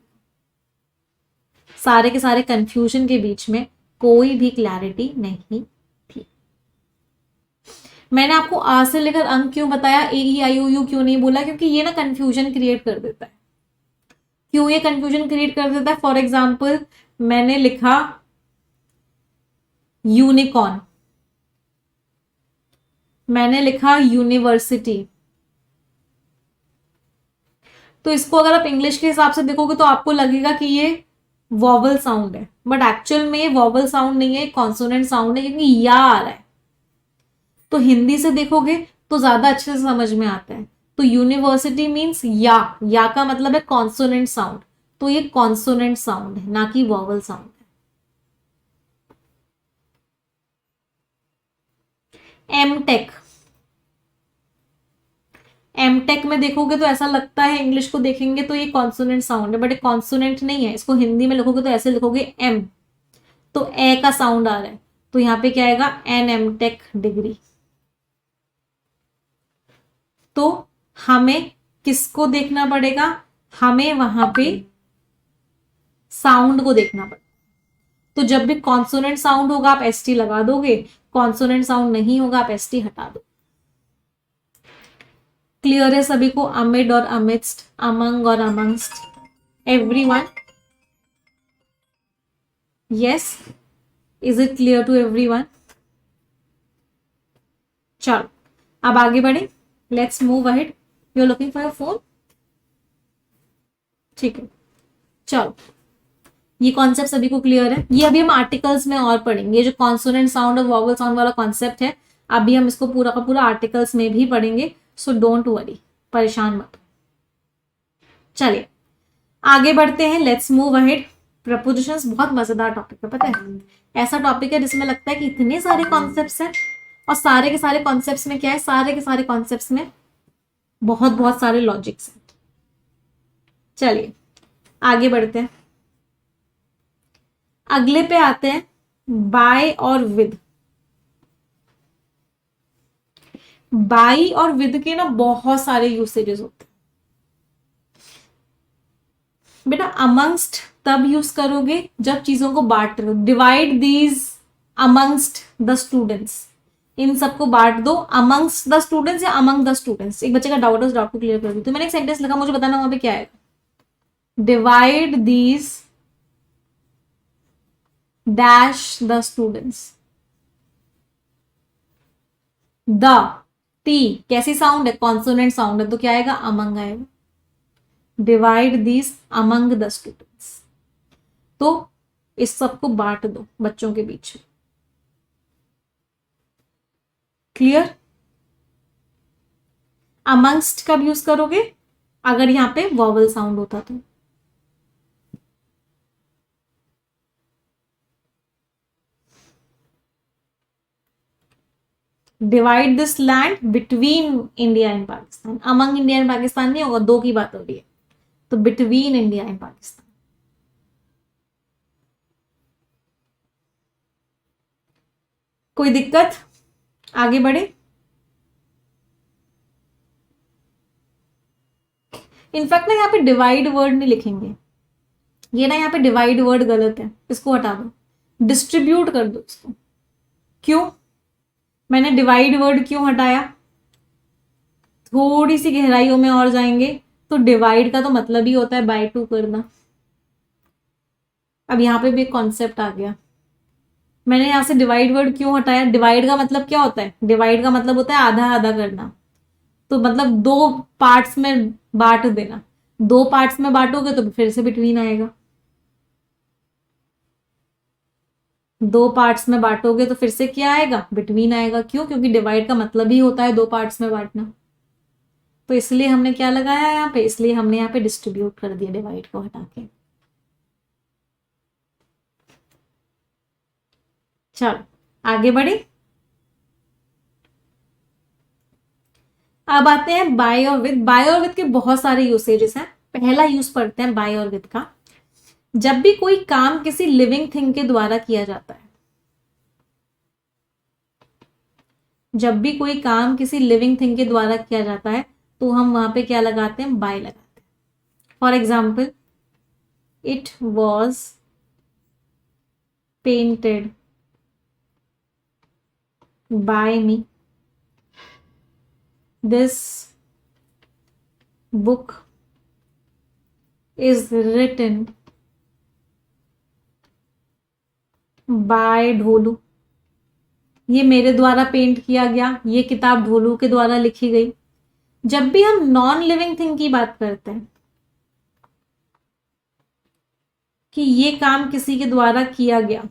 सारे के सारे कंफ्यूजन के बीच में कोई भी क्लैरिटी नहीं थी। मैंने आपको आ से लेकर अंक क्यों बताया, ए ई आई ओ यू क्यों नहीं बोला, क्योंकि ये ना कंफ्यूजन क्रिएट कर देता है। क्यों ये कंफ्यूजन क्रिएट कर देता है, फॉर एग्जाम्पल मैंने लिखा यूनिकॉर्न, मैंने लिखा यूनिवर्सिटी, तो इसको अगर आप इंग्लिश के हिसाब से देखोगे तो आपको लगेगा कि ये वॉवल साउंड है, बट एक्चुअल में ये वॉवल साउंड नहीं है, कॉन्सोनेंट साउंड है, क्योंकि या आ रहा है। तो हिंदी से देखोगे तो ज्यादा अच्छे से समझ में आता है। तो यूनिवर्सिटी मीन्स या का मतलब है कॉन्सोनेंट साउंड, तो ये कॉन्सोनेंट साउंड है ना कि वॉवल साउंड है। एमटेक, एमटेक में देखोगे तो ऐसा लगता है, इंग्लिश को देखेंगे तो ये कॉन्सोनेंट साउंड है, बट ये कॉन्सोनेंट नहीं है। इसको हिंदी में लिखोगे तो ऐसे लिखोगे एम, तो ए का साउंड आ रहा है, तो यहां पे क्या आएगा, एन एमटेक डिग्री। तो हमें किसको देखना पड़ेगा, हमें वहां पे साउंड को देखना पड़ेगा। तो जब भी कॉन्सोनेंट साउंड होगा आप एस टी लगा दोगे, कॉन्सोनेंट साउंड नहीं होगा आप एस टी हटा दो। क्लियर है सभी को, अमिड और अमिडस्ट, अमंग और amongst, everyone, yes, is it clear to everyone. चलो अब आगे बढ़े, let's move ahead. You are looking for your phone, ठीक है। चलो ये कॉन्सेप्ट सभी को क्लियर है। ये अभी हम आर्टिकल्स में और पढ़ेंगे, ये जो कॉन्सोनेंट साउंड और वॉवल साउंड वाला कॉन्सेप्ट है, अभी हम इसको पूरा का पूरा आर्टिकल्स में भी पढ़ेंगे, सो डोंट वरी, परेशान मत। चलिए आगे बढ़ते हैं, लेट्स मूव अहेड। प्रपोजिशंस बहुत मजेदार टॉपिक है, पता है, ऐसा टॉपिक है जिसमें लगता है कि इतने सारे कॉन्सेप्ट्स हैं, और सारे के सारे कॉन्सेप्ट्स में क्या है, सारे के सारे कॉन्सेप्ट्स में बहुत बहुत सारे लॉजिक्स हैं। चलिए आगे बढ़ते हैं, अगले पे आते हैं, बाय और विद। बाई और विद के ना बहुत सारे यूसेजेस होते हैं बेटा। अमंगस्ट तब यूज करोगे जब चीजों को बांट रहे हो, divide these amongst the students, इन सबको बांट दो अमंग्स द स्टूडेंट्स या अमंग द स्टूडेंट्स। एक बच्चे का डाउट है, उस डाउट को क्लियर कर दी। तो मैंने एक सेंटेंस लिखा, मुझे बताना वहां पे क्या आएगा। Divide these dash the students. The T कैसी साउंड है, कॉन्सोनेंट साउंड है, तो क्या आएगा, अमंग आएगा। Divide these among the students. तो इस सबको बांट दो बच्चों के बीच में। क्लियर। अमंगस्ट कब यूज करोगे, अगर यहां पे वॉवल साउंड होता तो। Divide this land between India and Pakistan. Among India and Pakistan नहीं होगा, दो की बात हो रही है, तो बिटवीन इंडिया एंड पाकिस्तान। कोई दिक्कत, आगे बढ़े। इनफैक्ट ना यहाँ पे डिवाइड वर्ड नहीं लिखेंगे, ये ना यहाँ पे डिवाइड वर्ड गलत है, इसको हटा दो, डिस्ट्रीब्यूट कर दो इसको। क्यों मैंने डिवाइड वर्ड क्यों हटाया, थोड़ी सी गहराइयों में और जाएंगे तो डिवाइड का तो मतलब ही होता है बाय टू करना। अब यहाँ पे भी एक कॉन्सेप्ट आ गया। मैंने यहां से डिवाइड वर्ड क्यों हटाया, डिवाइड का मतलब क्या होता है, डिवाइड का मतलब होता है आधा आधा करना। तो मतलब दो पार्ट्स में बांट देना, दो पार्ट्स में बांटोगे तो फिर से बिटवीन आएगा, दो पार्ट्स में बांटोगे तो फिर से क्या आएगा, बिटवीन आएगा। क्यों, क्योंकि डिवाइड का मतलब ही होता है दो पार्ट्स में बांटना। तो इसलिए हमने क्या लगाया यहाँ पे, इसलिए हमने यहाँ पे डिस्ट्रीब्यूट कर दिया डिवाइड को हटा के। चलो आगे बढ़े। अब आते हैं बाय और विद। बाय और विद के बहुत सारे यूसेजेस हैं। पहला यूज पढ़ते हैं बाय और विद का। जब भी कोई काम किसी लिविंग थिंग के द्वारा किया जाता है, जब भी कोई काम किसी लिविंग थिंग के द्वारा किया जाता है तो हम वहां पे क्या लगाते हैं, बाय लगाते हैं। For example, it was painted by me, this book is written by Dholu. ये मेरे द्वारा पेंट किया गया, ये किताब ढोलू के द्वारा लिखी गई। जब भी हम नॉन लिविंग थिंग की बात करते हैं कि ये काम किसी के द्वारा किया गया,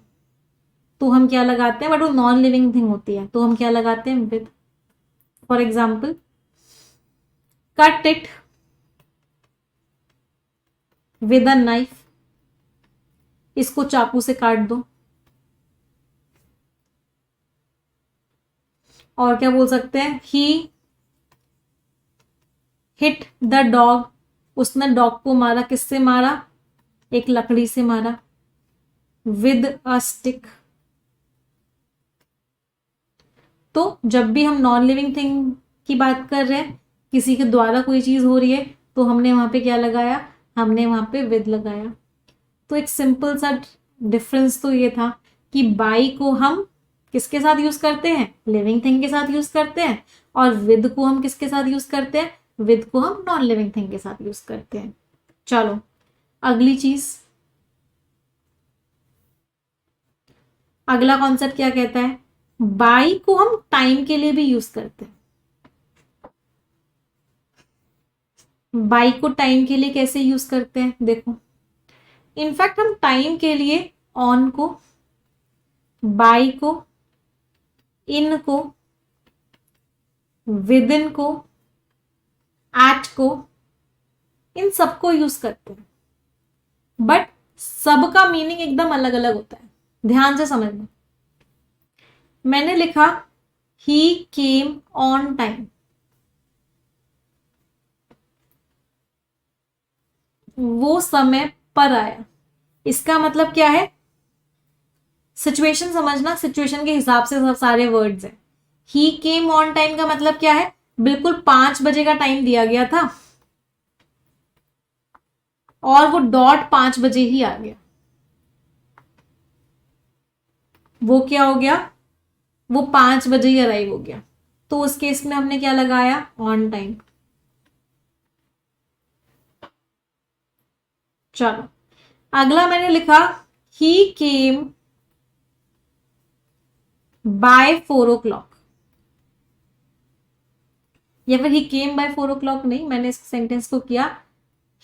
तो हम क्या लगाते हैं, बट वो नॉन लिविंग थिंग होती है तो हम क्या लगाते हैं, with. For example, cut it with a knife. इसको चाकू से काट दो। और क्या बोल सकते हैं, ही हिट द डॉग। उसने डॉग को मारा, किससे मारा, एक लकड़ी से मारा, विद अ स्टिक। तो जब भी हम नॉन लिविंग थिंग की बात कर रहे हैं, किसी के द्वारा कोई चीज हो रही है, तो हमने वहां पे क्या लगाया, हमने वहां पे विद लगाया। तो एक सिंपल सा डिफरेंस तो ये था कि बाई को हम किसके साथ यूज करते हैं, लिविंग थिंग के साथ यूज करते हैं, और विद को हम किसके साथ यूज करते हैं, विद को हम नॉन लिविंग थिंग के साथ यूज करते हैं। चलो अगली चीज, अगला कॉन्सेप्ट क्या कहता है, बाई को हम टाइम के लिए भी यूज करते हैं। बाई को टाइम के लिए कैसे यूज करते हैं, देखो। इनफैक्ट हम टाइम के लिए ऑन को, बाई को, इन को, विद इन को, एट को, इन सबको यूज करते हैं, बट सबका मीनिंग एकदम अलग अलग होता है। ध्यान से समझना। मैंने लिखा ही केम ऑन टाइम, वो समय पर आया। इसका मतलब क्या है, सिचुएशन समझना, सिचुएशन के हिसाब से सब सारे वर्ड्स हैं। ही केम ऑन टाइम का मतलब क्या है, बिल्कुल 5 बजे का टाइम दिया गया था और वो डॉट 5 बजे ही आ गया। वो क्या हो गया, वो 5 बजे ही अराइव हो गया, तो उस केस में हमने क्या लगाया, ऑन टाइम। चलो अगला मैंने लिखा ही केम बाय 4 o'clock, या फिर ही केम बाय 4 o'clock नहीं, मैंने इस सेंटेंस को किया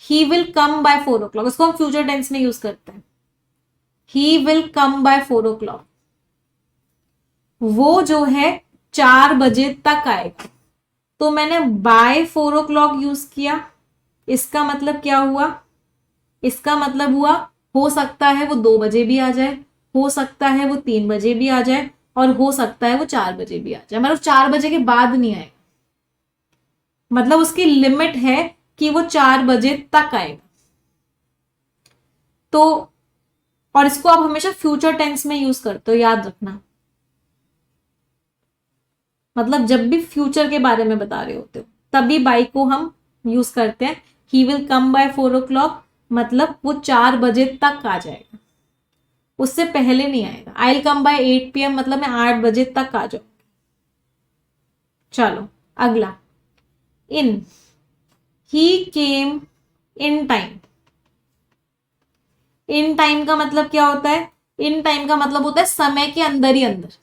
ही विल कम बाय 4 o'clock, इसको हम फ्यूचर टेंस में यूज करते हैं। ही विल कम बाय 4 o'clock, वो जो है 4 बजे तक आएगा, तो मैंने बाय 4 o'clock यूज किया। इसका मतलब क्या हुआ, इसका मतलब हुआ हो सकता है वो 2 बजे भी आ जाए, हो सकता है वो 3 बजे भी आ जाए, और हो सकता है वो 4 बजे भी आ जाए, मतलब 4 बजे के बाद नहीं आएगा, मतलब उसकी लिमिट है कि वो 4 बजे तक आएगा। तो और इसको आप हमेशा फ्यूचर टेंस में यूज करते हो, याद रखना, मतलब जब भी फ्यूचर के बारे में बता रहे होते हो तभी बाई को हम यूज करते हैं। ही विल कम बाय 4 o'clock, मतलब वो 4 बजे तक आ जाएगा, उससे पहले नहीं आएगा। I will come by 8 PM, मतलब मैं 8 बजे तक आ जाऊंगी। चलो अगला, इन, ही came in time. In time का मतलब क्या होता है, इन टाइम का मतलब होता है समय के अंदर ही अंदर,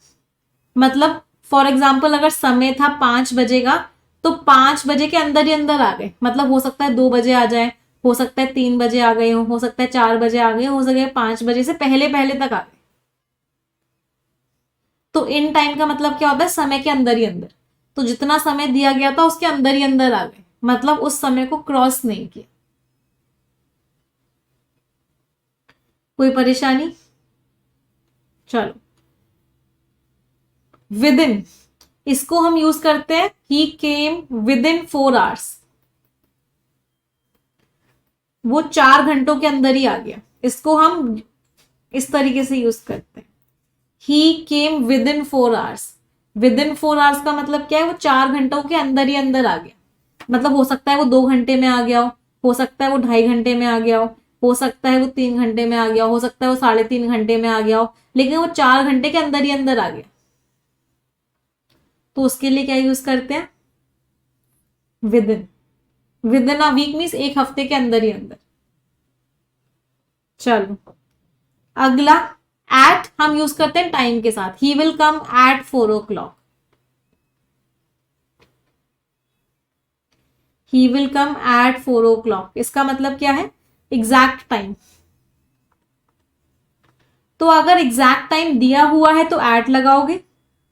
मतलब फॉर एग्जाम्पल अगर समय था 5 बजे का, तो 5 बजे के अंदर ही अंदर आ गए, मतलब हो सकता है 2 बजे आ जाए, हो सकता है 3 बजे आ गए हो सकता है 4 बजे आ गए, हो सकता है 5 बजे से पहले पहले तक आ गए। तो इन टाइम का मतलब क्या होता है, समय के अंदर ही अंदर, तो जितना समय दिया गया था उसके अंदर ही अंदर आ गए, मतलब उस समय को क्रॉस नहीं किया। कोई परेशानी? चलो, विद इन, इसको हम यूज करते हैं he came with in 4 hours, वो 4 घंटों के अंदर ही आ गया, इसको हम इस तरीके से यूज करते हैं, he came with in 4 hours। Within in 4 hours का मतलब क्या है, वो 4 घंटों के अंदर ही अंदर आ गया, मतलब हो सकता है वो 2 घंटे में आ गया हो सकता है वो 2.5 घंटे में आ गया हो सकता है वो 3 घंटे में आ गया हो सकता है वो 3.5 घंटे में आ गया हो, लेकिन वो 4 घंटे के अंदर ही अंदर आ गया, तो उसके लिए क्या यूज करते हैं, within. Within a week means एक हफ्ते के अंदर ही अंदर। चलो अगला, एट हम यूज करते हैं टाइम के साथ, he will come at 4 o'clock, he will come at 4 o'clock, इसका मतलब क्या है, एग्जैक्ट टाइम। तो अगर एग्जैक्ट टाइम दिया हुआ है तो एट लगाओगे,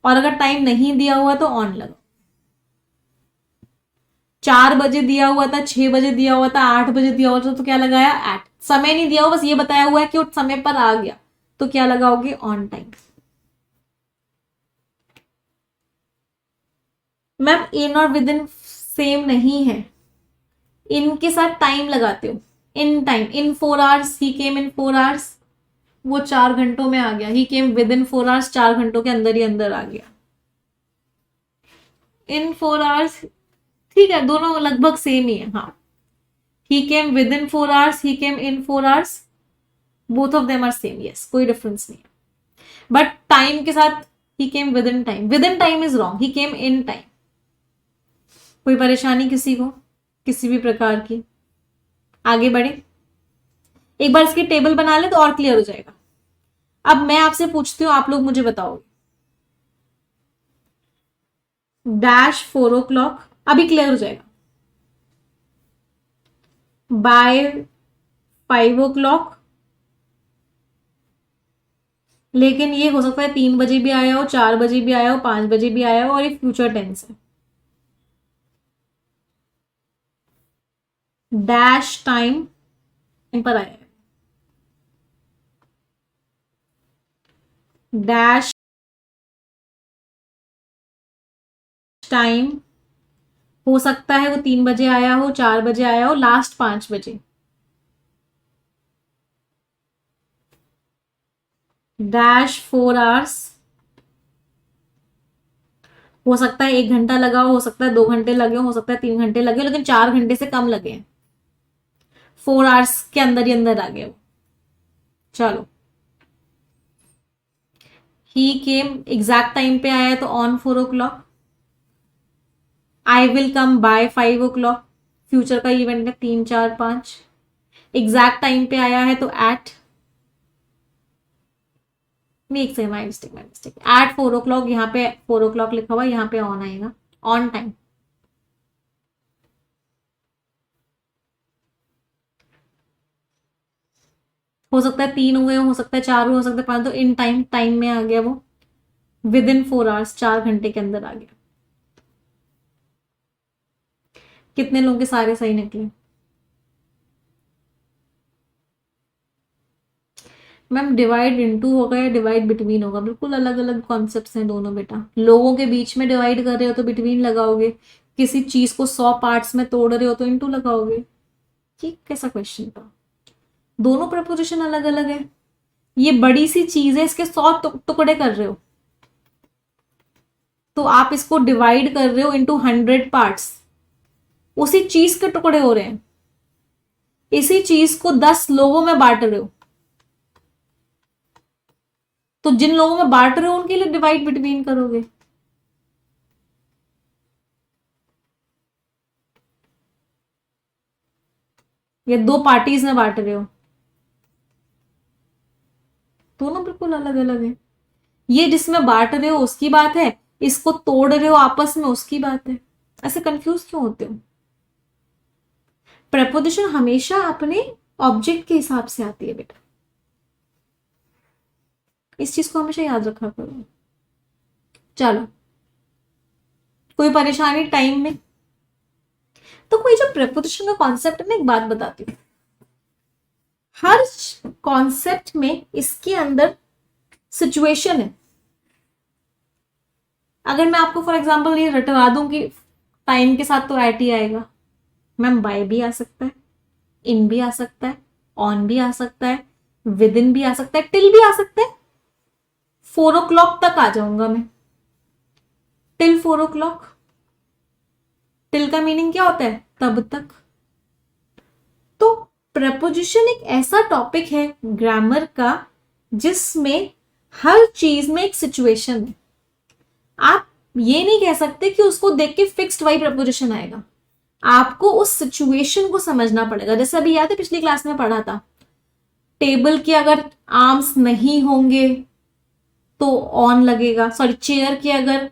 और अगर टाइम नहीं दिया हुआ तो ऑन लगाओ। 4 बजे दिया हुआ था, 6 बजे दिया हुआ था, 8 बजे दिया हुआ था, तो क्या लगाया, एट। समय नहीं दिया हुआ, बस ये बताया हुआ है कि उस समय पर आ गया, तो क्या लगाओगे, ऑन टाइम। मैम इन और विद इन सेम नहीं है, इन के साथ टाइम लगाते हो, in time, in 4 hours, he came in 4 hours, वो 4 घंटों में आ गया, ही केम विद इन 4 hours, 4 घंटों के अंदर ही अंदर आ गया। इन 4 hours, ठीक है, दोनों लगभग सेम ही है। हाँ, he came with in 4 hours, he came in 4 hours, both of them are same, yes, कोई डिफरेंस नहीं है। बट टाइम के साथ he came with in time is wrong, he came in time. कोई परेशानी किसी को, किसी भी प्रकार की? आगे बढ़े, एक बार इसकी टेबल बना ले तो और क्लियर हो जाएगा। अब मैं आपसे पूछती हूँ, आप लोग मुझे बताओगे। डैश 4 o'clock, अभी क्लियर हो जाएगा। बाय 5 o'clock, लेकिन ये हो सकता है 3 बजे भी आया हो, 4 बजे भी आया हो, 5 बजे भी आया हो, और ये फ्यूचर टेंस है। डैश टाइम पर आया है, डैश टाइम, हो सकता है वो 3 बजे आया हो, 4 बजे आया हो, लास्ट 5 बजे। डैश 4 hours, हो सकता है 1 घंटा लगा हो सकता है 2 घंटे लगे हो सकता है 3 घंटे लगे, लेकिन 4 घंटे से कम लगे हैं, 4 hours के अंदर ही अंदर आ गए वो। चलो, ही केम एग्जैक्ट टाइम पे आया तो on 4 o'clock. I will come by 5 o'clock. Future का इवेंट है 3, 4, 5. एग्जैक्ट टाइम पे आया है तो एट, नहीं एक second, my mistake eight 4 o'clock. यहाँ पे 4 o'clock लिखा हुआ है, यहाँ पे ऑन आएगा, ऑन टाइम. हो सकता है 3 हुए, हो सकता है 4 हुए, हो सकता है 5, तो इन टाइम, टाइम में आ गया वो, विद इन 4 hours, 4 घंटे के अंदर आ गया. कितने लोगों के सारे सही निकले? मैम डिवाइड इनटू होगा या डिवाइड बिटवीन होगा? बिल्कुल अलग अलग कॉन्सेप्ट्स हैं दोनों बेटा. लोगों के बीच में डिवाइड कर रहे हो तो बिटवीन लगाओगे, किसी चीज को 100 पार्ट्स में तोड़ रहे हो तो इनटू लगाओगे. ये कैसा क्वेश्चन था? दोनों प्रपोजिशन अलग अलग है. ये बड़ी सी चीज है, इसके 100 टुकड़े कर रहे हो, तो आप इसको डिवाइड कर रहे हो इंटू 100 पार्ट्स. उसी चीज के टुकड़े हो रहे हैं. इसी चीज को 10 लोगों में बांट रहे हो, तो जिन लोगों में बांट रहे हो उनके लिए डिवाइड बिटवीन करोगे. या 2 पार्टीज में बांट रहे हो, दोनों बिल्कुल अलग अलग है. ये जिसमें बांट रहे हो उसकी बात है, इसको तोड़ रहे हो आपस में उसकी बात है. ऐसे कंफ्यूज क्यों होते हो? प्रपोजिशन हमेशा अपने ऑब्जेक्ट के हिसाब से आती है बेटा, इस चीज को हमेशा याद रखा करो. चलो, कोई परेशानी टाइम में? तो कोई जो प्रपोजिशन का कॉन्सेप्ट है ना, एक बात बताती हूँ, हर कॉन्सेप्ट में इसके अंदर सिचुएशन है. अगर मैं आपको फॉर एग्जांपल ये रटवा दूं कि टाइम के साथ तो एट ही आएगा, मैम बाय भी आ सकता है, इन भी आ सकता है, ऑन भी आ सकता है, विद इन भी आ सकता है, टिल भी आ सकता है. 4 o'clock तक आ जाऊंगा मैं, टिल 4 o'clock. टिल का मीनिंग क्या होता है? तब तक. तो प्रपोजिशन एक ऐसा टॉपिक है ग्रामर का जिसमें हर चीज में एक सिचुएशन है. आप ये नहीं कह सकते कि उसको देख के फिक्स्ड वाई प्रपोजिशन आएगा. आपको उस सिचुएशन को समझना पड़ेगा. जैसे अभी याद है पिछली क्लास में पढ़ा था, टेबल के अगर आर्म्स नहीं होंगे तो ऑन लगेगा, सॉरी चेयर के अगर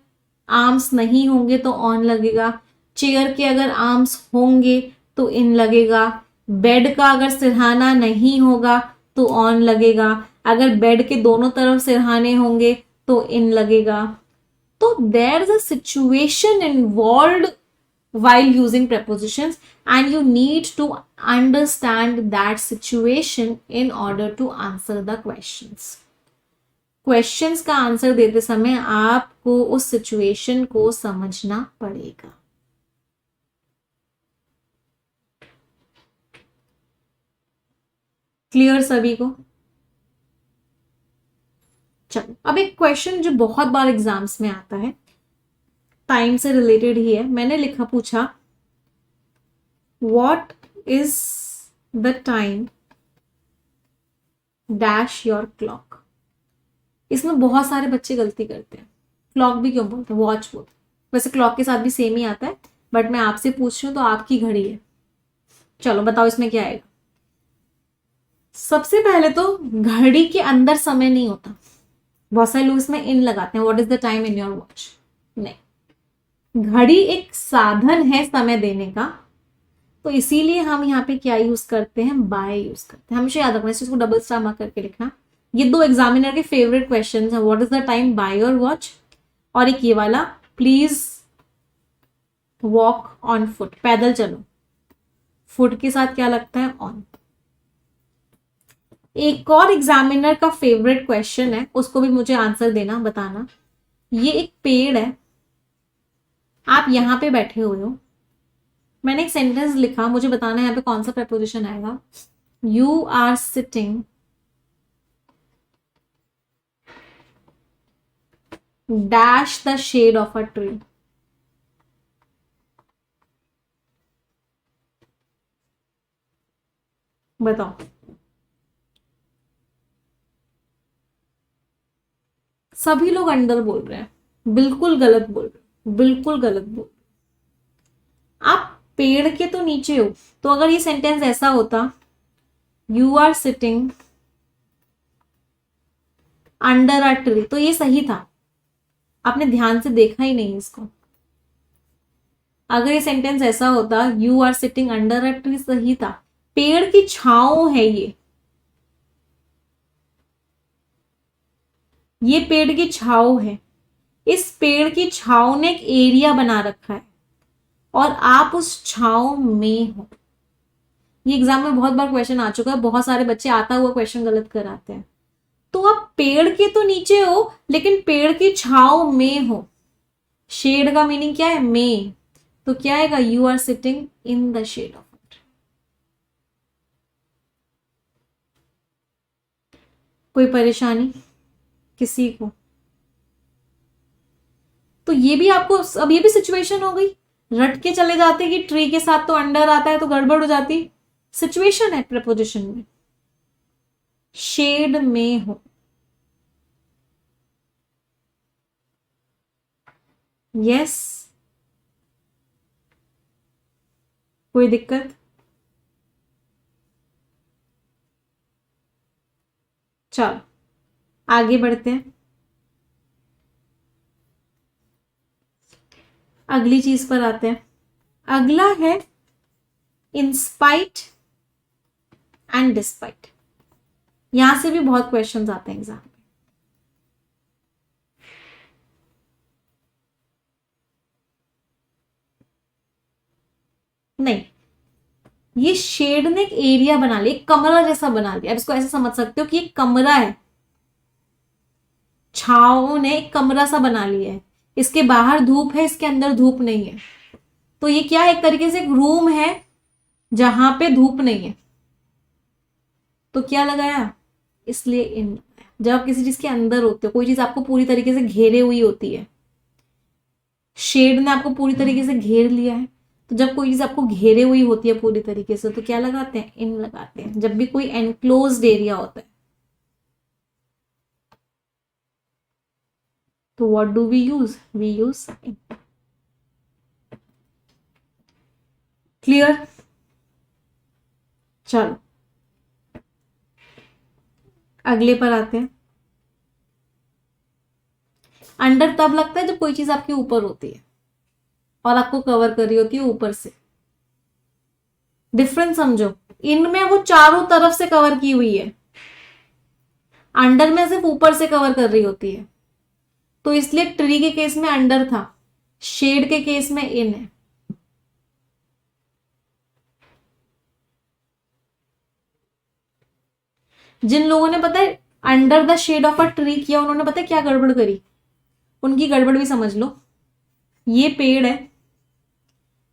आर्म्स नहीं होंगे तो ऑन लगेगा, चेयर के अगर आर्म्स होंगे तो इन लगेगा, बेड का अगर सिरहाना नहीं होगा तो ऑन लगेगा, अगर बेड के दोनों तरफ सिरहाने होंगे तो इन लगेगा. तो there is a situation involved while using prepositions, and you need to understand that situation in order to answer the questions. Questions का आंसर देते समय आपको उस सिचुएशन को समझना पड़ेगा. क्लियर सभी को? चलो, अब एक क्वेश्चन जो बहुत बार एग्जाम्स में आता है, टाइम से रिलेटेड ही है. मैंने लिखा, पूछा, what is the time dash your clock. इसमें बहुत सारे बच्चे गलती करते हैं. क्लॉक भी क्यों बोलते हैं, वॉच बोलते हैं. वैसे क्लॉक के साथ भी सेम ही आता है, बट मैं आपसे पूछ रही हूं तो आपकी घड़ी है. चलो बताओ इसमें क्या आएगा. सबसे पहले तो घड़ी के अंदर समय नहीं होता. बहुत सारे लोग इसमें इन लगाते हैं, what is the time in your watch. नहीं, घड़ी एक साधन है समय देने का, तो इसीलिए हम यहाँ पे क्या यूज करते हैं, बाय यूज करते हैं. हमेशा याद रखना, इस चीज को डबल स्टार मार्क करके लिखना. ये 2 एग्जामिनर के फेवरेट क्वेश्चन है, what is the time by your watch, और एक ये वाला, प्लीज वॉक ऑन फुट, पैदल चलो. फुट के साथ क्या लगता है, ऑन. एक और एग्जामिनर का फेवरेट क्वेश्चन है, उसको भी मुझे आंसर देना, बताना. ये एक पेड़ है, आप यहां पे बैठे हुए हो, मैंने एक सेंटेंस लिखा, मुझे बताना है यहाँ पे कौन सा प्रपोजिशन आएगा. You are sitting dash the shade of a tree. बताओ. सभी लोग अंडर बोल रहे हैं, बिल्कुल गलत बोल रहे हैं, बिल्कुल गलत बोल रहे हैं। आप पेड़ के तो नीचे हो, तो अगर ये सेंटेंस ऐसा होता, you are sitting under a tree, तो ये सही था, आपने ध्यान से देखा ही नहीं इसको। अगर ये सेंटेंस ऐसा होता, you are sitting under a tree, सही था, पेड़ की छांव है ये पेड़ की छांव है। इस पेड़ की छांव ने एक एरिया बना रखा है और आप उस छांव में हो। ये एग्जाम में बहुत बार क्वेश्चन आ चुका है, बहुत सारे बच्चे आता हुआ क्वेश्चन गलत कराते हैं। तो आप पेड़ के तो नीचे हो, लेकिन पेड़ की छांव में हो। शेड का मीनिंग क्या है? में। तो क्या आएगा? You are sitting in the shade of it. कोई परेशानी किसी को? तो ये भी आपको, अब ये भी सिचुएशन हो गई, रट के चले जाते कि ट्री के साथ तो अंडर आता है तो गड़बड़ हो जाती। सिचुएशन है प्रपोजिशन में, शेड में हो। यस, कोई दिक्कत? चलो आगे बढ़ते हैं, अगली चीज पर आते हैं। अगला है इंस्पाइट एंड डिस्पाइट। यहां से भी बहुत क्वेश्चंस आते हैं एग्जाम में। नहीं, ये शेड ने एक एरिया बना लिया, एक कमरा जैसा बना दिया। अब इसको ऐसे समझ सकते हो कि एक कमरा है, छांव ने एक कमरा सा बना लिया है, इसके बाहर धूप है, इसके अंदर धूप नहीं है। तो ये क्या है? एक तरीके से एक रूम है जहां पे धूप नहीं है। तो क्या लगाया? इसलिए इन। जब आप किसी चीज के अंदर होते हो, कोई चीज आपको पूरी तरीके से घेरे हुई होती है, शेड ने आपको पूरी तरीके से घेर लिया है। तो जब कोई चीज आपको घेरे हुई होती है पूरी तरीके से, तो क्या लगाते हैं? इन लगाते हैं, जब भी कोई एनक्लोज्ड एरिया होता है। तो what do we use? We use in. Clear? चलो अगले पर आते हैं। अंडर तब लगता है जब कोई चीज आपके ऊपर होती है और आपको कवर कर रही होती है ऊपर से। डिफरेंस समझो, इनमें वो चारों तरफ से कवर की हुई है, अंडर में सिर्फ ऊपर से कवर कर रही होती है। तो इसलिए ट्री के केस में अंडर था, शेड के केस में इन है। जिन लोगों ने पता है under the shade of a tree किया, उन्होंने पता है क्या गड़बड़ करी? उनकी गड़बड़ भी समझ लो। ये पेड़ है,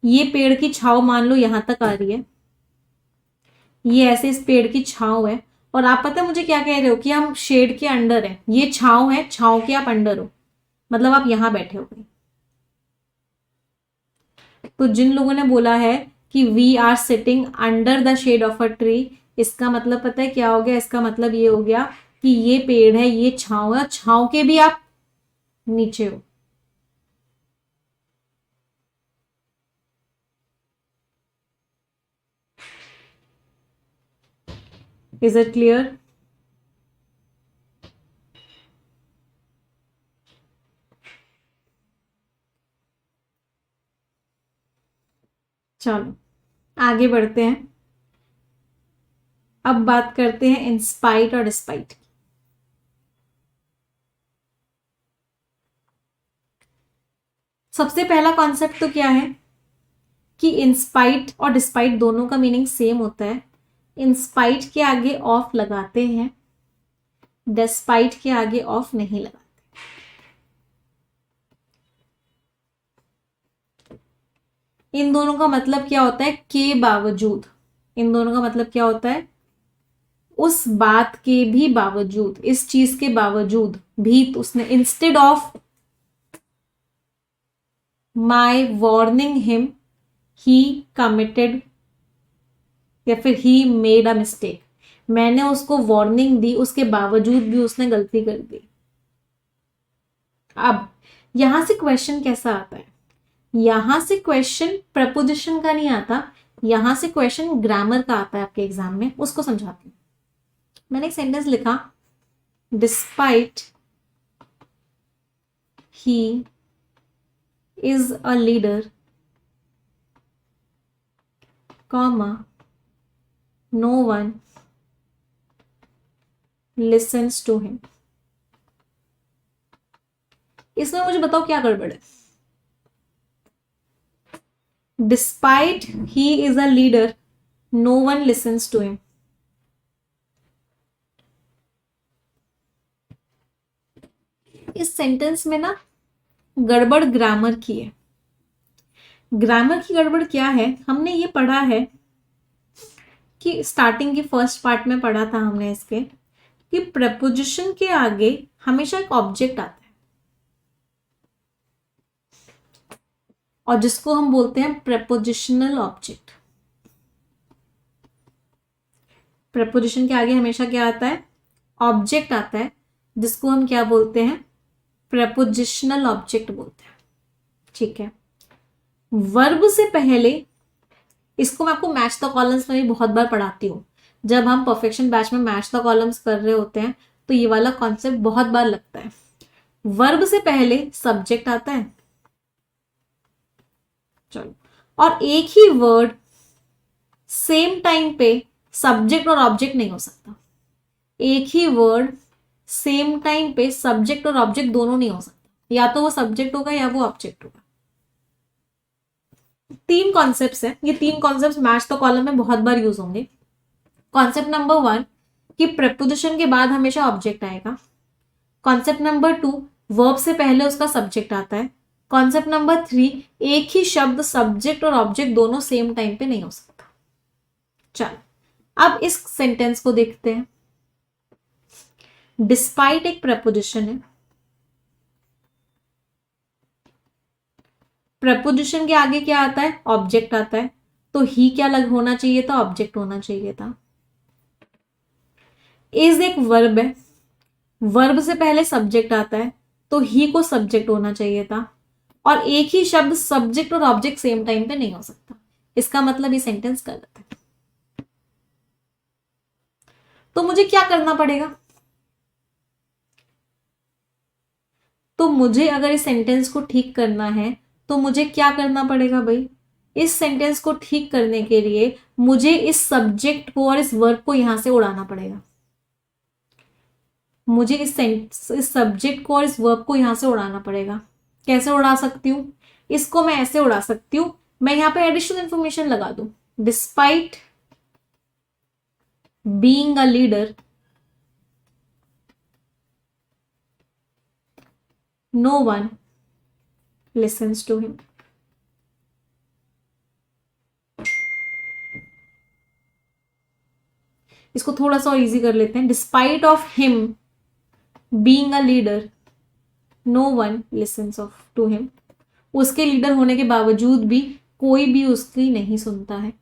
ये पेड़ की छाव मान लो यहां तक आ रही है, ये ऐसे इस पेड़ की छाव है, और आप पता है मुझे क्या कह रहे हो कि हम शेड के अंडर है, ये छाव है, छाव के आप अंडर हो, मतलब आप यहां बैठे हो। तो जिन लोगों ने बोला है कि we are sitting under the shade of a tree, इसका मतलब पता है क्या हो गया? इसका मतलब ये हो गया कि ये पेड़ है, ये छाव है, छाव के भी आप नीचे हो। Is it clear? चलो आगे बढ़ते हैं, अब बात करते हैं इंस्पाइट और डिस्पाइट। सबसे पहला कॉन्सेप्ट तो क्या है कि इंस्पाइट और डिस्पाइट दोनों का मीनिंग सेम होता है। इंस्पाइट के आगे ऑफ लगाते हैं, डिस्पाइट के आगे ऑफ नहीं लगाते। इन दोनों का मतलब क्या होता है? के बावजूद। इन दोनों का मतलब क्या होता है? उस बात के भी बावजूद, इस चीज के बावजूद भी तो उसने, instead of my warning him he committed, या फिर ही मेड अ मिस्टेक, मैंने उसको वार्निंग दी, उसके बावजूद भी उसने गलती कर दी। अब यहां से क्वेश्चन कैसा आता है, यहां से क्वेश्चन प्रपोजिशन का नहीं आता, यहां से क्वेश्चन ग्रामर का आता है आपके एग्जाम में, उसको समझाती हूँ। मैंने एक सेंटेंस लिखा, despite he is a leader, comma no one listens to him. इसमें मुझे बताओ क्या गड़बड़ है। Despite he is a leader, no one listens to him. इस सेंटेंस में ना गड़बड़ ग्रामर की है। ग्रामर की गड़बड़ क्या है, हमने ये पढ़ा है कि स्टार्टिंग की फर्स्ट पार्ट में पढ़ा था हमने इसके, कि प्रपोजिशन के आगे हमेशा एक ऑब्जेक्ट आता है और जिसको हम बोलते हैं प्रपोजिशनल ऑब्जेक्ट। प्रपोजिशन के आगे हमेशा क्या आता है, ऑब्जेक्ट आता है, जिसको हम क्या बोलते हैं, प्रपोजिशनल ऑब्जेक्ट बोलते हैं। ठीक है, वर्ब से पहले, इसको मैं आपको मैच द कॉलम्स में भी बहुत बार पढ़ाती हूँ। जब हम परफेक्शन बैच में मैच द कॉलम्स कर रहे होते हैं तो ये वाला कॉन्सेप्ट बहुत बार लगता है। वर्ब से पहले सब्जेक्ट आता है, चलो, और एक ही वर्ड सेम टाइम पे सब्जेक्ट और ऑब्जेक्ट नहीं हो सकता। एक ही वर्ड सेम टाइम पे सब्जेक्ट और ऑब्जेक्ट दोनों नहीं हो सकता, या तो वो सब्जेक्ट होगा या वो ऑब्जेक्ट होगा। तीन कॉन्सेप्ट्स हैं, ये तीन कॉन्सेप्ट्स मैच द कॉलम में बहुत बार यूज होंगे। कॉन्सेप्ट नंबर 1 कि प्रपोजिशन के बाद हमेशा ऑब्जेक्ट आएगा। कॉन्सेप्ट नंबर 2 वर्ब से पहले उसका सब्जेक्ट आता है। कॉन्सेप्ट नंबर 3 एक ही शब्द सब्जेक्ट और ऑब्जेक्ट दोनों सेम टाइम पे नहीं हो सकता। चलो अब इस सेंटेंस को देखते हैं। डिस्पाइट एक प्रपोजिशन है, प्रपोजिशन के आगे क्या आता है, ऑब्जेक्ट आता है, तो ही क्या लग होना चाहिए था, ऑब्जेक्ट होना चाहिए था। इज एक वर्ब है, वर्ब से पहले सब्जेक्ट आता है तो ही को सब्जेक्ट होना चाहिए था, और एक ही शब्द सब्जेक्ट और ऑब्जेक्ट सेम टाइम पे नहीं हो सकता। इसका मतलब ये सेंटेंस गलत है। तो मुझे क्या करना पड़ेगा, तो मुझे अगर इस सेंटेंस को ठीक करना है तो मुझे क्या करना पड़ेगा भाई, इस सेंटेंस को ठीक करने के लिए मुझे इस सब्जेक्ट को और इस वर्ब को यहां से उड़ाना पड़ेगा। मुझे इस सब्जेक्ट को और इस वर्ब को यहां से उड़ाना पड़ेगा। कैसे उड़ा सकती हूं, इसको मैं ऐसे उड़ा सकती हूं, मैं यहां पे एडिशनल इंफॉर्मेशन लगा दूं, despite being a leader no one listens to him. इसको थोड़ा सा और इजी कर लेते हैं, despite of him being a leader no one listens of to him. उसके लीडर होने के बावजूद भी कोई भी उसकी नहीं सुनता है।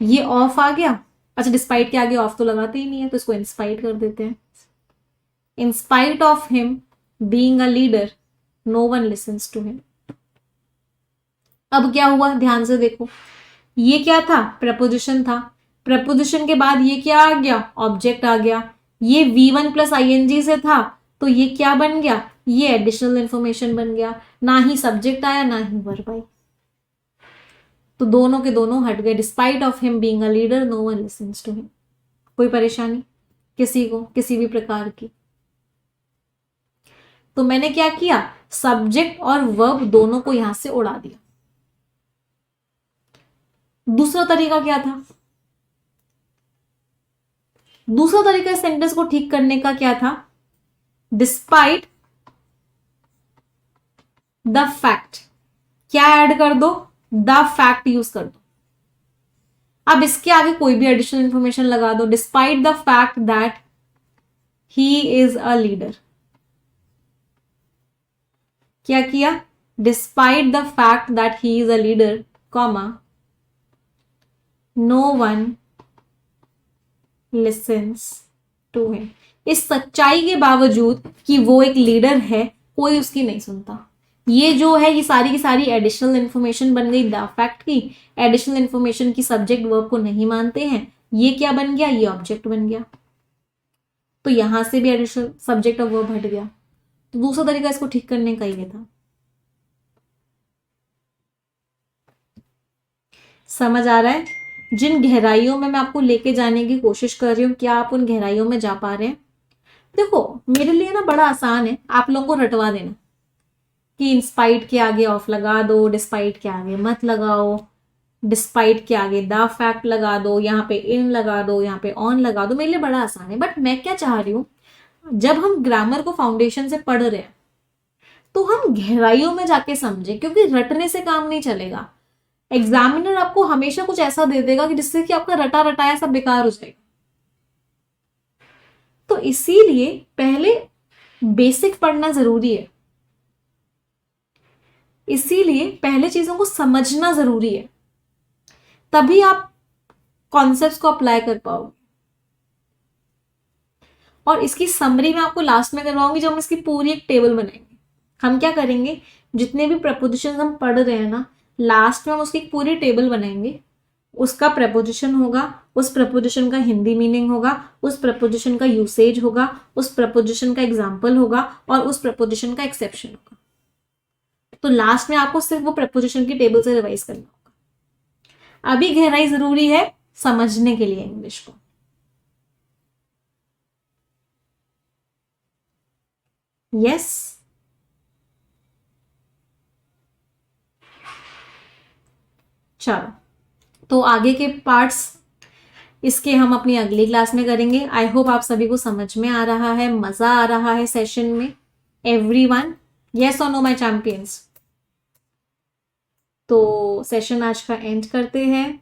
ये ऑफ आ गया, अच्छा डिस्पाइट के आगे ऑफ तो लगाते ही नहीं है तो इसको इंस्पाइट कर देते हैं। In spite of him being a leader no one listens to him. अब क्या हुआ, ध्यान से देखो, ये क्या था, प्रपोजिशन था, प्रपोजिशन के बाद ये क्या आ गया, ऑब्जेक्ट आ गया। ये V1 प्लस ING से था तो ये क्या बन गया, ये एडिशनल इंफॉर्मेशन बन गया, ना ही सब्जेक्ट आया ना ही वर्ब आई, तो दोनों के दोनों हट गए। Despite of him being a leader no one listens to him. कोई परेशानी किसी को किसी भी प्रकार की, तो मैंने क्या किया, सब्जेक्ट और वर्ब दोनों को यहां से उड़ा दिया। दूसरा तरीका क्या था, दूसरा तरीका इस सेंटेंस को ठीक करने का क्या था, डिस्पाइट द फैक्ट, क्या ऐड कर दो, द फैक्ट यूज कर दो। अब इसके आगे कोई भी एडिशनल इंफॉर्मेशन लगा दो, despite the fact that he is a leader. क्या किया, despite the fact that he is a leader, comma no one listens to him. इस सच्चाई के बावजूद कि वो एक लीडर है, कोई उसकी नहीं सुनता। ये जो है ये सारी की सारी एडिशनल इन्फॉर्मेशन बन गई द फैक्ट की। एडिशनल इन्फॉर्मेशन की सब्जेक्ट वर्ब को नहीं मानते हैं, ये क्या बन गया, ये ऑब्जेक्ट बन गया। तो यहां से भी एडिशनल सब्जेक्ट और वर्ब हट गया। तो दूसरा तरीका इसको ठीक करने का ये था। समझ आ रहा है? जिन गहराइयों में मैं आपको लेके जाने की कोशिश कर रही हूँ, क्या आप उन गहराइयों में जा पा रहे हैं? देखो मेरे लिए ना बड़ा आसान है आप लोगों को रटवा देना कि इंस्पाइट के आगे ऑफ लगा दो, डिस्पाइट के आगे मत लगाओ, डिस्पाइट के आगे द फैक्ट लगा दो, यहाँ पे इन लगा दो, यहाँ पे ऑन लगा दो। मेरे लिए बड़ा आसान है। बट मैं क्या चाह रही हूँ, जब हम ग्रामर को फाउंडेशन से पढ़ रहे हैं तो हम गहराइयों में जाके समझे, क्योंकि रटने से काम नहीं चलेगा। एग्जामिनर आपको हमेशा कुछ ऐसा दे देगा कि जिससे कि आपका रटा रटाया सब बेकार हो जाएगा। तो इसीलिए पहले बेसिक पढ़ना जरूरी है, इसीलिए पहले चीजों को समझना जरूरी है, तभी आप कॉन्सेप्ट्स को अप्लाई कर पाओगे। और इसकी समरी मैं आपको लास्ट में करवाऊंगी, जब हम इसकी पूरी एक टेबल बनाएंगे। हम क्या करेंगे, जितने भी प्रपोजिशन हम पढ़ रहे हैं ना, लास्ट में हम उसकी एक पूरी टेबल बनाएंगे। उसका प्रपोजिशन होगा, उस प्रपोजिशन का हिंदी मीनिंग होगा, उस प्रपोजिशन का यूसेज होगा, उस प्रपोजिशन का एग्जाम्पल होगा और उस प्रपोजिशन का एक्सेप्शन होगा। तो लास्ट में आपको सिर्फ वो प्रपोजिशन की टेबल से रिवाइज करना होगा। अभी गहराई जरूरी है समझने के लिए इंग्लिश को। यस, चलो तो आगे के पार्ट्स इसके हम अपनी अगली क्लास में करेंगे। आई होप आप सभी को समझ में आ रहा है, मजा आ रहा है सेशन में। एवरीवन, यस और नो माय चैंपियंस? तो सेशन आज का एंड करते हैं।